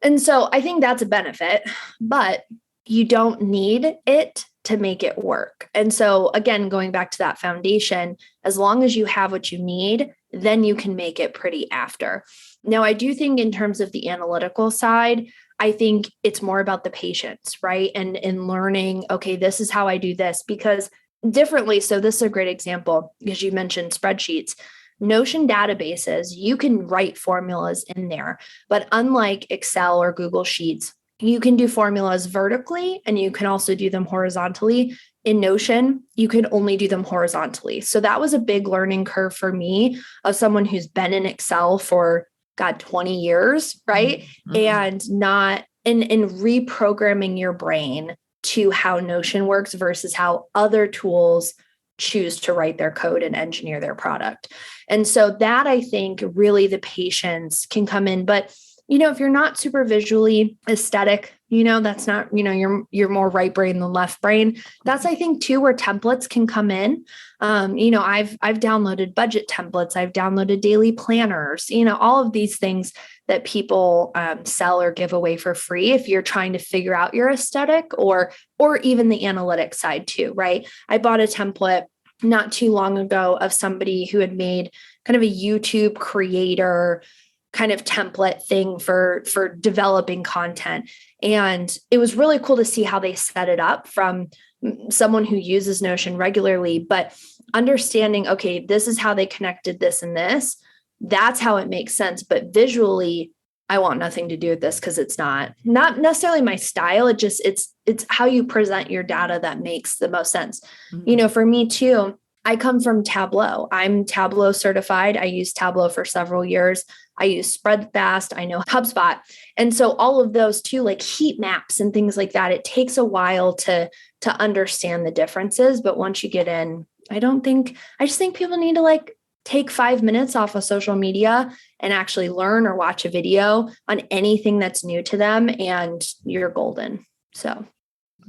And so I think that's a benefit, but you don't need it to make it work. And so again, going back to that foundation, as long as you have what you need, then you can make it pretty after. Now, I do think in terms of the analytical side, I think it's more about the patience, right? And learning, okay, this is how I do this, because differently. So this is a great example, because you mentioned spreadsheets. Notion databases, you can write formulas in there, but unlike Excel or Google Sheets, you can do formulas vertically and you can also do them horizontally. In Notion, you can only do them horizontally. So that was a big learning curve for me, of someone who's been in Excel for 20 years, right? Mm-hmm. And not in reprogramming your brain to how Notion works versus how other tools choose to write their code and engineer their product. And so that, I think, really the patience can come in. But, if you're not super visually aesthetic, that's not, you're more right brain than left brain. That's, I think too, where templates can come in. I've downloaded budget templates. I've downloaded daily planners, all of these things that people sell or give away for free if you're trying to figure out your aesthetic or even the analytics side too, right? I bought a template not too long ago of somebody who had made kind of a YouTube creator kind of template thing for developing content. And it was really cool to see how they set it up from someone who uses Notion regularly, but understanding, okay, this is how they connected this and this. That's how it makes sense. But visually, I want nothing to do with this because it's not necessarily my style. It's how you present your data that makes the most sense. Mm-hmm. For me too, I come from Tableau. I'm Tableau certified. I used Tableau for several years. I use Spreadfast. I know HubSpot. And so all of those too, like heat maps and things like that, it takes a while to understand the differences. But once you get in, I just think people need to take 5 minutes off of social media and actually learn or watch a video on anything that's new to them, and you're golden. So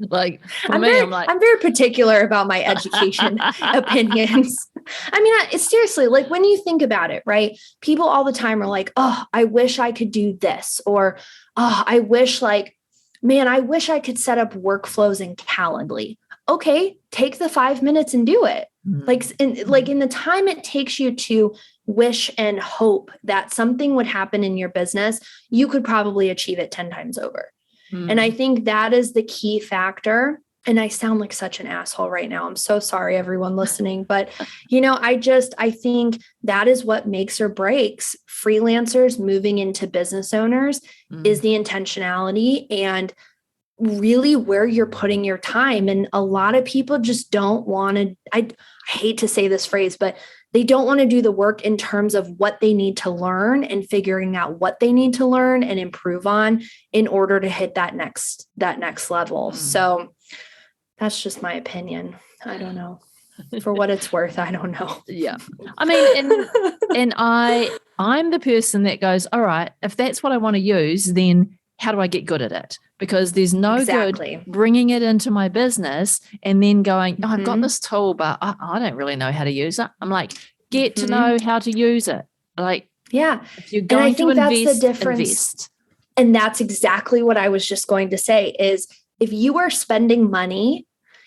I'm very particular about my education opinions. I mean, seriously, when you think about it, right? People all the time are like, oh, I wish I could do this. Or, oh, I wish I could set up workflows in Calendly. Okay, take the 5 minutes and do it. Mm-hmm. In the time it takes you to wish and hope that something would happen in your business, you could probably achieve it 10 times over. And I think that is the key factor. And I sound like such an asshole right now. I'm so sorry, everyone listening. But, I think that is what makes or breaks freelancers moving into business owners is the intentionality and really where you're putting your time. And a lot of people just don't want to, I hate to say this phrase, but they don't want to do the work in terms of what they need to learn and figuring out what they need to learn and improve on in order to hit that next level. So that's just my opinion. I don't know. For what it's worth, I don't know. Yeah. I mean, and I'm the person that goes, all right, if that's what I want to use, then how do I get good at it? Because there's no good bringing it into my business and then going, oh, I've got this tool, but I don't really know how to use it. I'm like, get to know how to use it. If you're going to invest, that's the difference. Invest. And that's exactly what I was just going to say is if you are spending money,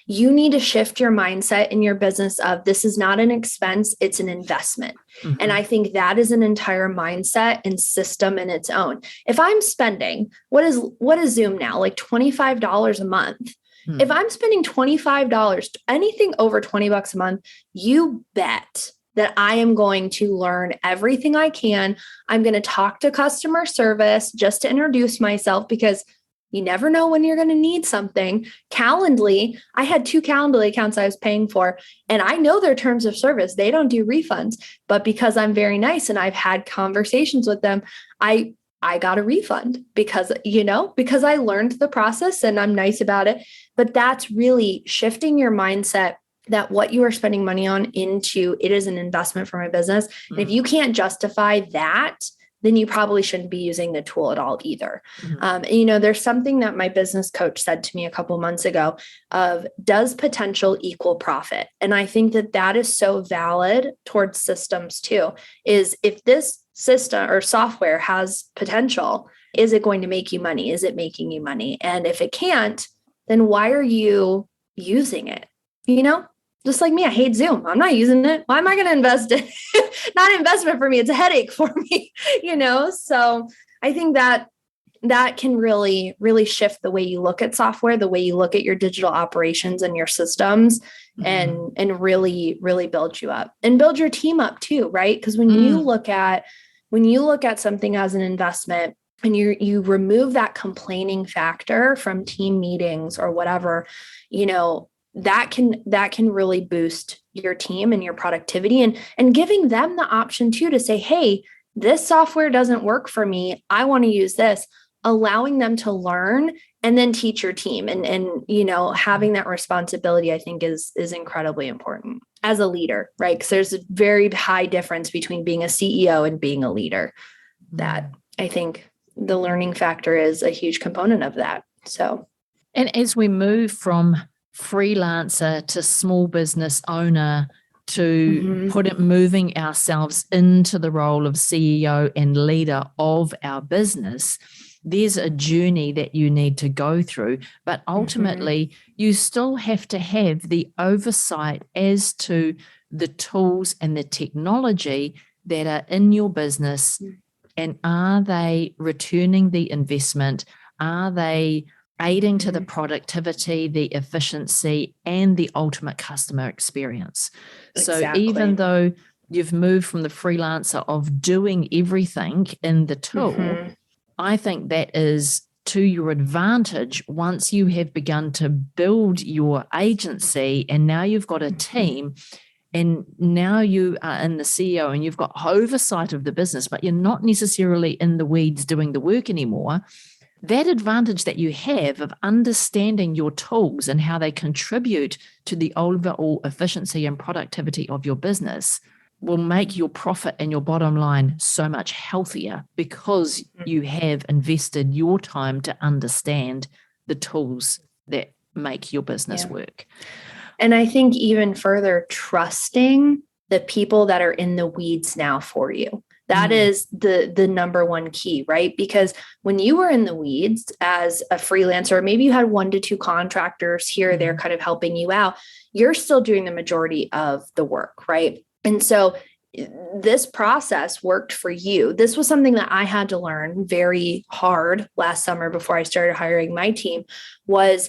you need to shift your mindset in your business of this is not an expense, it's an investment. Mm-hmm. And I think that is an entire mindset and system in its own. If I'm spending, what is Zoom now? Like $25 a month. Mm-hmm. If I'm spending $25, anything over $20 a month, you bet that I am going to learn everything I can. I'm going to talk to customer service just to introduce myself because you never know when you're going to need something. Calendly, I had 2 Calendly accounts I was paying for, and I know their terms of service. They don't do refunds, but because I'm very nice and I've had conversations with them, I got a refund because I learned the process and I'm nice about it. But that's really shifting your mindset that what you are spending money on into it is an investment for my business. Mm-hmm. And if you can't justify that, then you probably shouldn't be using the tool at all either. Mm-hmm. There's something that my business coach said to me a couple months ago of does potential equal profit? And I think that is so valid towards systems too, is if this system or software has potential, is it going to make you money? Is it making you money? And if it can't, then why are you using it? Just like me, I hate Zoom. I'm not using it. Why am I going to invest in it? Not an investment for me. It's a headache for me, So I think that can really, really shift the way you look at software, the way you look at your digital operations and your systems, mm-hmm. and really, really build you up and build your team up too, right? Because when you look at something as an investment and you remove that complaining factor from team meetings or whatever, that can really boost your team and your productivity and giving them the option too to say, hey, this software doesn't work for me. I want to use this, allowing them to learn and then teach your team and having that responsibility, I think is incredibly important as a leader, right? Because there's a very high difference between being a CEO and being a leader that I think the learning factor is a huge component of that. So, and as we move from freelancer to small business owner to moving ourselves into the role of CEO and leader of our business, there's a journey that you need to go through. But ultimately, you still have to have the oversight as to the tools and the technology that are in your business. And are they returning the investment? Are they aiding to the productivity, the efficiency, and the ultimate customer experience? So even though you've moved from the freelancer of doing everything in the tool, I think that is to your advantage once you have begun to build your agency and now you've got a team and now you are in the CEO and you've got oversight of the business, but you're not necessarily in the weeds doing the work anymore. That advantage that you have of understanding your tools and how they contribute to the overall efficiency and productivity of your business will make your profit and your bottom line so much healthier because you have invested your time to understand the tools that make your business work. And I think even further, trusting the people that are in the weeds now for you. That is the number one key, right? Because when you were in the weeds as a freelancer, maybe you had 1 to 2 contractors here or there kind of helping you out, you're still doing the majority of the work, right? And so this process worked for you. This was something that I had to learn very hard last summer before I started hiring my team was,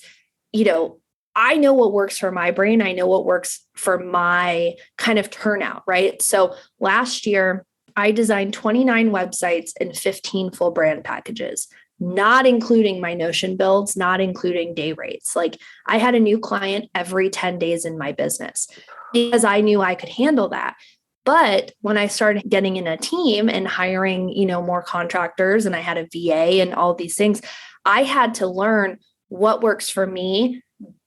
I know what works for my brain. I know what works for my kind of turnout, right? So last year, I designed 29 websites and 15 full brand packages, not including my Notion builds, not including day rates. Like I had a new client every 10 days in my business because I knew I could handle that. But when I started getting in a team and hiring, more contractors and I had a VA and all these things, I had to learn what works for me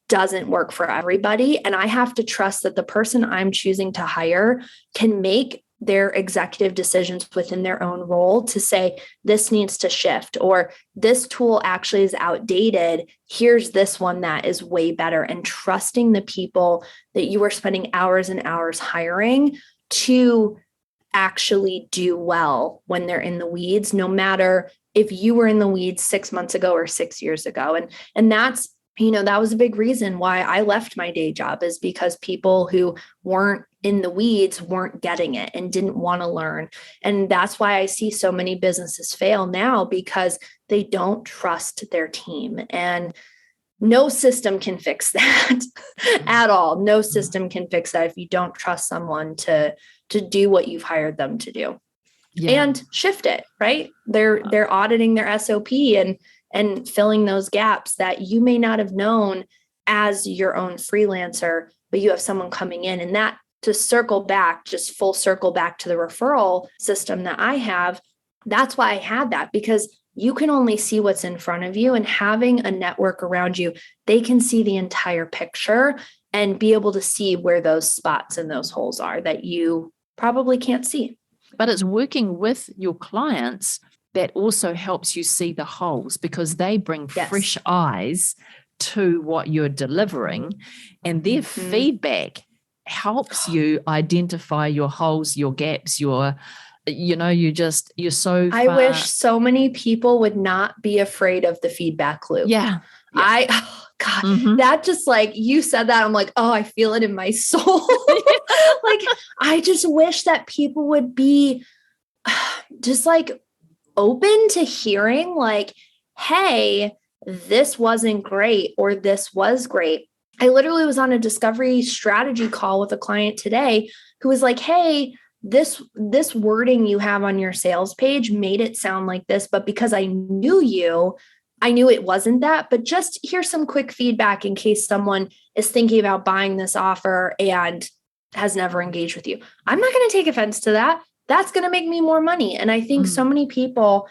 doesn't work for everybody. And I have to trust that the person I'm choosing to hire can make their executive decisions within their own role to say, this needs to shift, or this tool actually is outdated. Here's this one that is way better. And trusting the people that you are spending hours and hours hiring to actually do well when they're in the weeds, no matter if you were in the weeds 6 months ago or 6 years ago. And that's, that was a big reason why I left my day job, is because people who weren't in the weeds weren't getting it and didn't want to learn. And that's why I see so many businesses fail now, because they don't trust their team. And no system can fix that at all. No system can fix that if you don't trust someone to do what you've hired them to do. And shift it, right? They're auditing their SOP and filling those gaps that you may not have known as your own freelancer, but you have someone coming in. And that, to circle back, just full circle back to the referral system that I have, that's why I had that, because you can only see what's in front of you, and having a network around you, they can see the entire picture and be able to see where those spots and those holes are that you probably can't see. But it's working with your clients that also helps you see the holes, because they bring fresh eyes to what you're delivering, and their feedback helps you identify your holes, your gaps, you're so far. I wish so many people would not be afraid of the feedback loop. That just, like, you said that, I'm like, oh, I feel it in my soul. Like, I just wish that people would be just like open to hearing, like, hey, this wasn't great, or this was great. I literally was on a discovery strategy call with a client today who was like, hey, this wording you have on your sales page made it sound like this, but because I knew you, I knew it wasn't that. But just here's some quick feedback in case someone is thinking about buying this offer and has never engaged with you. I'm not going to take offense to that. That's going to make me more money. And I think so many people,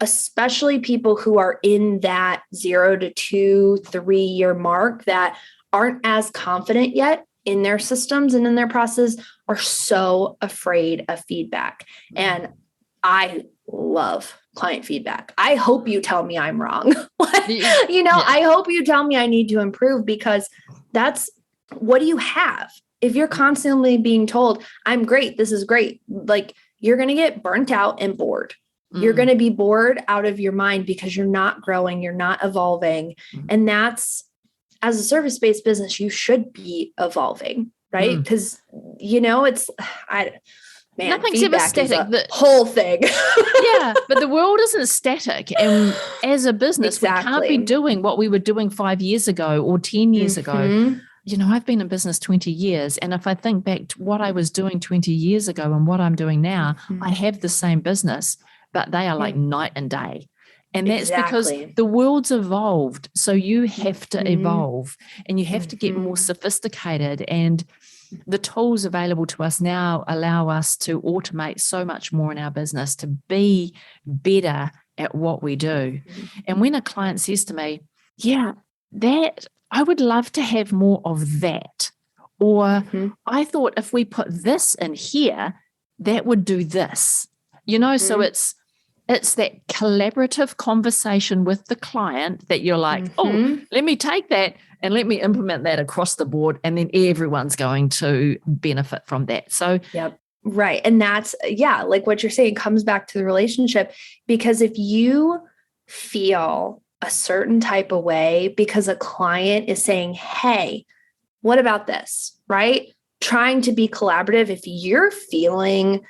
especially people who are in that 0 to 2, 3 year mark, that aren't as confident yet in their systems and in their process, are so afraid of feedback. And I love client feedback. I hope you tell me I'm wrong. Yeah. I hope you tell me I need to improve, because that's, what do you have? If you're constantly being told, I'm great, this is great, like, you're going to get burnt out and bored. You're going to be bored out of your mind because you're not growing, you're not evolving. And that's, as a service-based business, you should be evolving, right? Because, nothing's ever static. The whole thing. Yeah, but the world isn't static. And as a business, we can't be doing what we were doing 5 years ago or 10 years ago. I've been in business 20 years. And if I think back to what I was doing 20 years ago and what I'm doing now, I have the same business, but they are like night and day. And that's because the world's evolved. So you have to evolve, and you have to get more sophisticated. And the tools available to us now allow us to automate so much more in our business, to be better at what we do. And when a client says to me, that I would love to have more of that, or I thought if we put this in here, that would do this, so it's that collaborative conversation with the client that you're like, oh, let me take that and let me implement that across the board. And then everyone's going to benefit from that. So, right. And that's, like what you're saying comes back to the relationship, because if you feel a certain type of way because a client is saying, hey, what about this? Right? Trying to be collaborative. If you're feeling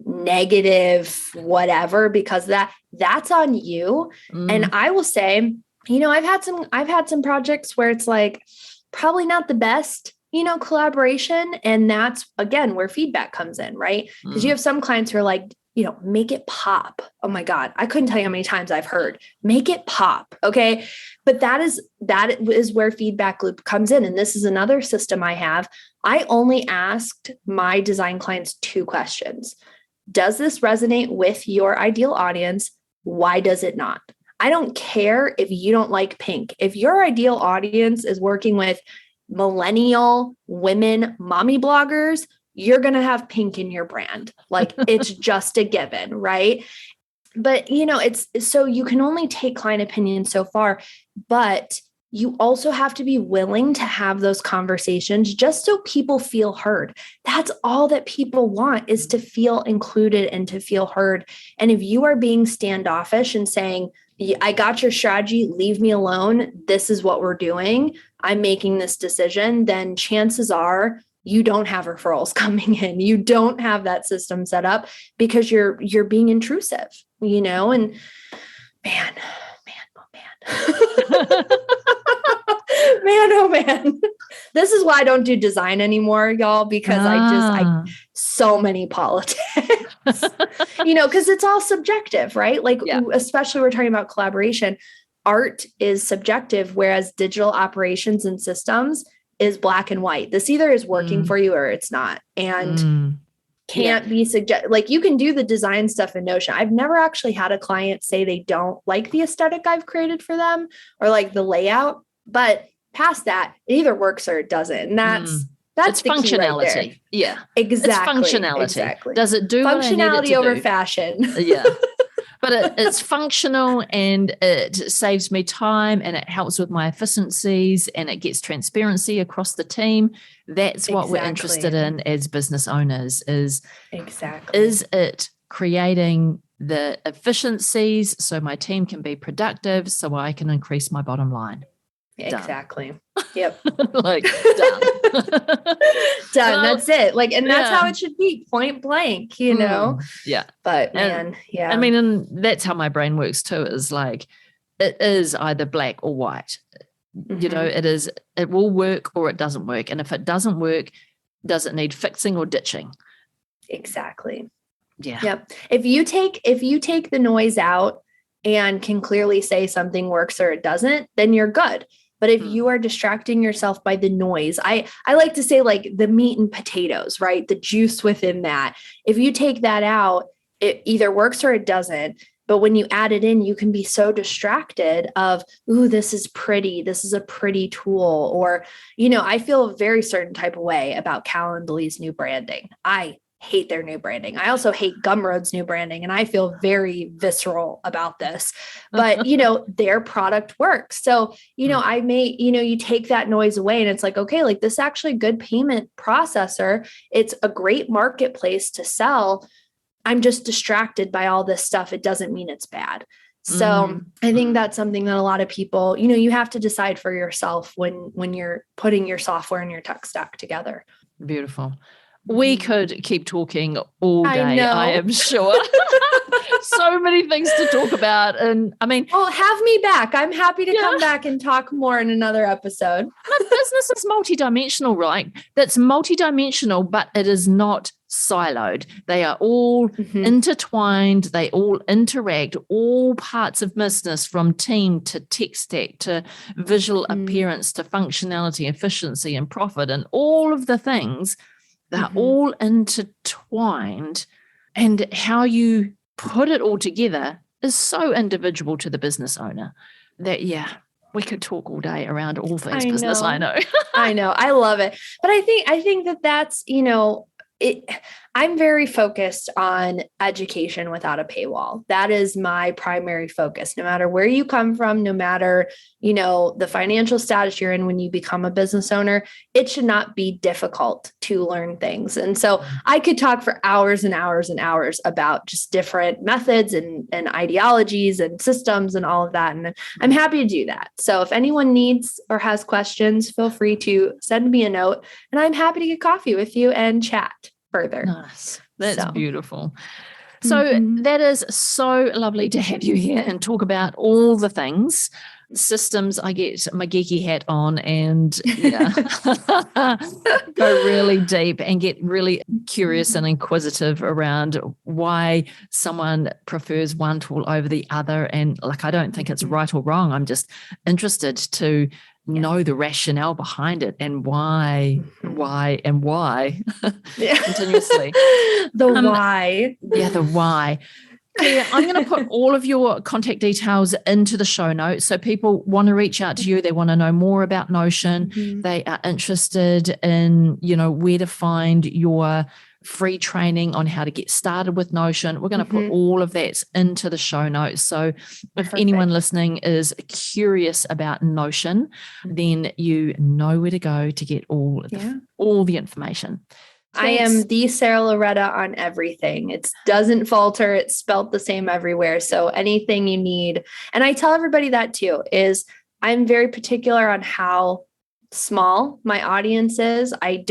negative, whatever, because that's on you. And I will say, I've had some projects where it's like probably not the best, collaboration. And that's, again, where feedback comes in, right? Because you have some clients who are like, make it pop. Oh my God. I couldn't tell you how many times I've heard, make it pop. Okay. But that is where feedback loop comes in. And this is another system I have. I only asked my design clients 2 questions. Does this resonate with your ideal audience? Why does it not? I don't care if you don't like pink. If your ideal audience is working with millennial women, mommy bloggers, you're going to have pink in your brand. Like, it's just a given, right? But, it's so you can only take client opinion so far, but you also have to be willing to have those conversations just so people feel heard. That's all that people want, is to feel included and to feel heard. And if you are being standoffish and saying, I got your strategy, leave me alone, this is what we're doing, I'm making this decision, then chances are you don't have referrals coming in. You don't have that system set up because you're being intrusive, and man, oh man. This is why I don't do design anymore, y'all, because I so many politics, because it's all subjective, right? Like, especially we're talking about collaboration. Art is subjective, whereas digital operations and systems is black and white. This either is working for you or it's not. And can't be like, you can do the design stuff in Notion. I've never actually had a client say they don't like the aesthetic I've created for them or like the layout, but past that, it either works or it doesn't. And that's it's the functionality. Key right there. Yeah, exactly. It's functionality. Exactly. Does it do functionality over fashion? Yeah. But it's functional, and it saves me time, and it helps with my efficiencies, and it gets transparency across the team. That's what we're interested in as business owners, is it creating the efficiencies so my team can be productive, so I can increase my bottom line. Exactly. Yep. Like, done. Done. That's it. Like, and that's how it should be, point blank, Yeah. But man, I mean, and that's how my brain works too, is like, it is either black or white. It will work or it doesn't work. And if it doesn't work, does it need fixing or ditching? Exactly. Yeah. Yep. If you take the noise out and can clearly say something works or it doesn't, then you're good. But if you are distracting yourself by the noise, I like to say, like, the meat and potatoes, right? The juice within that. If you take that out, it either works or it doesn't. But when you add it in, you can be so distracted of, ooh, this is pretty. This is a pretty tool. Or, I feel a very certain type of way about Calendly's new branding. I hate their new branding. I also hate Gumroad's new branding, and I feel very visceral about this, but their product works. So, I may, you take that noise away and it's like, okay, like this is actually a good payment processor. It's a great marketplace to sell. I'm just distracted by all this stuff. It doesn't mean it's bad. So I think that's something that a lot of people, you have to decide for yourself when you're putting your software and your tech stack together. Beautiful. We could keep talking all day, I am sure. So many things to talk about. And I mean, have me back. I'm happy to come back and talk more in another episode. Business is multidimensional, right? That's multidimensional, but it is not siloed. They are all intertwined. They all interact, all parts of business, from team to tech stack to visual appearance to functionality, efficiency and profit, and all of the things. They're all intertwined, and how you put it all together is so individual to the business owner that, we could talk all day around all things business. I know. I know. I love it. But I think that's, I'm very focused on education without a paywall. That is my primary focus. No matter where you come from, no matter, the financial status you're in when you become a business owner, it should not be difficult to learn things. And so I could talk for hours and hours and hours about just different methods and ideologies and systems and all of that. And I'm happy to do that. So if anyone needs or has questions, feel free to send me a note, and I'm happy to get coffee with you and chat further. Nice. That's beautiful. So that is so lovely to have you here and talk about all the things. Systems, I get my geeky hat on and go really deep and get really curious and inquisitive around why someone prefers one tool over the other. And I don't think it's right or wrong. I'm just interested to know the rationale behind it and why continuously. The why. Yeah, the why. Claire, I'm going to put all of your contact details into the show notes. So people want to reach out to you. They want to know more about Notion. They are interested in, where to find your free training on how to get started with Notion. We're going to put all of that into the show notes. So if anyone listening is curious about Notion, then you know where to go to get all the information. I am the Sara Loretta on everything. It doesn't falter. It's spelled the same everywhere. So anything you need. And I tell everybody that too, is I'm very particular on how small my audience is. I'm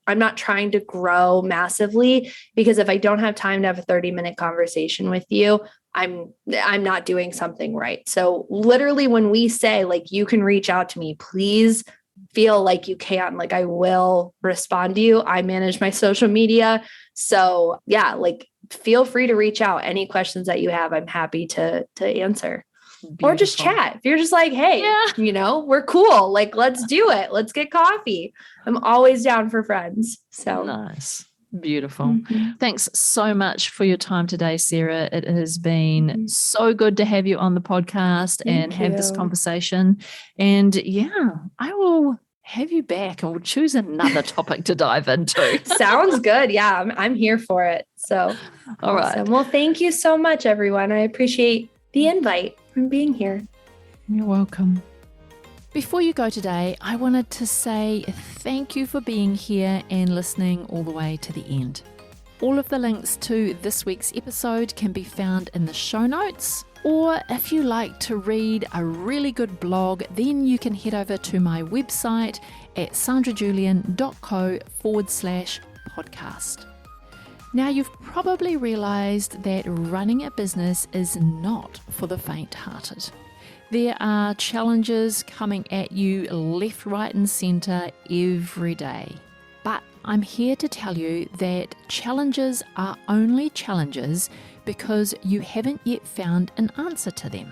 not trying to grow massively, because if I don't have time to have a 30-minute conversation with you, I'm not doing something right. So literally when we say you can reach out to me, please feel like you can, I will respond to you. I manage my social media. So feel free to reach out. Any questions that you have, I'm happy to answer. Beautiful. Or just chat. If you're just hey, we're cool. Let's do it. Let's get coffee. I'm always down for friends. So nice. Beautiful. Thanks so much for your time today, Sara. It has been so good to have you on the podcast and have this conversation. And I will have you back and we'll choose another topic to dive into. Sounds good. Yeah, I'm here for it. So all right. Well, thank you so much, everyone. I appreciate the invite and being here. You're welcome. Before you go today, I wanted to say thank you for being here and listening all the way to the end. All of the links to this week's episode can be found in the show notes, or if you like to read a really good blog, then you can head over to my website at sandrajulian.co/podcast. Now, you've probably realized that running a business is not for the faint-hearted. There are challenges coming at you left, right, and center every day. But I'm here to tell you that challenges are only challenges because you haven't yet found an answer to them.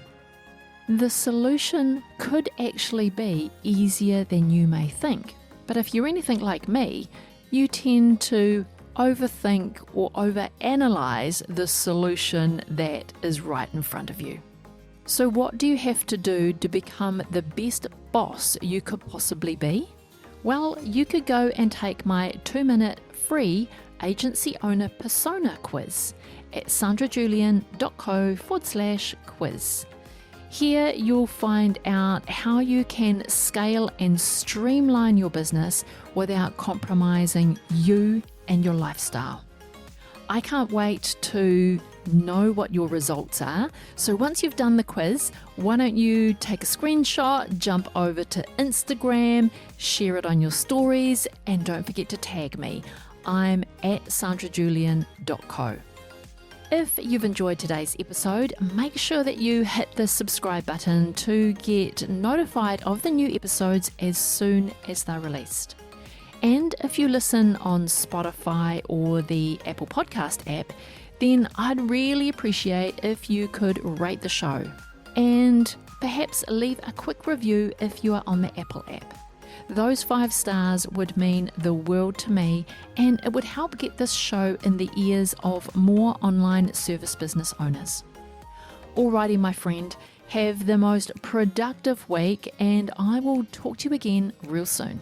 The solution could actually be easier than you may think. But if you're anything like me, you tend to overthink or overanalyze the solution that is right in front of you. So what do you have to do to become the best boss you could possibly be? Well, you could go and take my 2-minute free Agency Owner Persona Quiz at sandrajulian.co/quiz. Here you'll find out how you can scale and streamline your business without compromising you and your lifestyle. I can't wait to know what your results are. So once you've done the quiz, why don't you take a screenshot, jump over to Instagram, share it on your stories, and don't forget to tag me. I'm at sandrajulian.co. If you've enjoyed today's episode, make sure that you hit the subscribe button to get notified of the new episodes as soon as they're released. And if you listen on Spotify or the Apple Podcast app, then I'd really appreciate if you could rate the show and perhaps leave a quick review if you are on the Apple app. Those 5 stars would mean the world to me, and it would help get this show in the ears of more online service business owners. Alrighty, my friend, have the most productive week, and I will talk to you again real soon.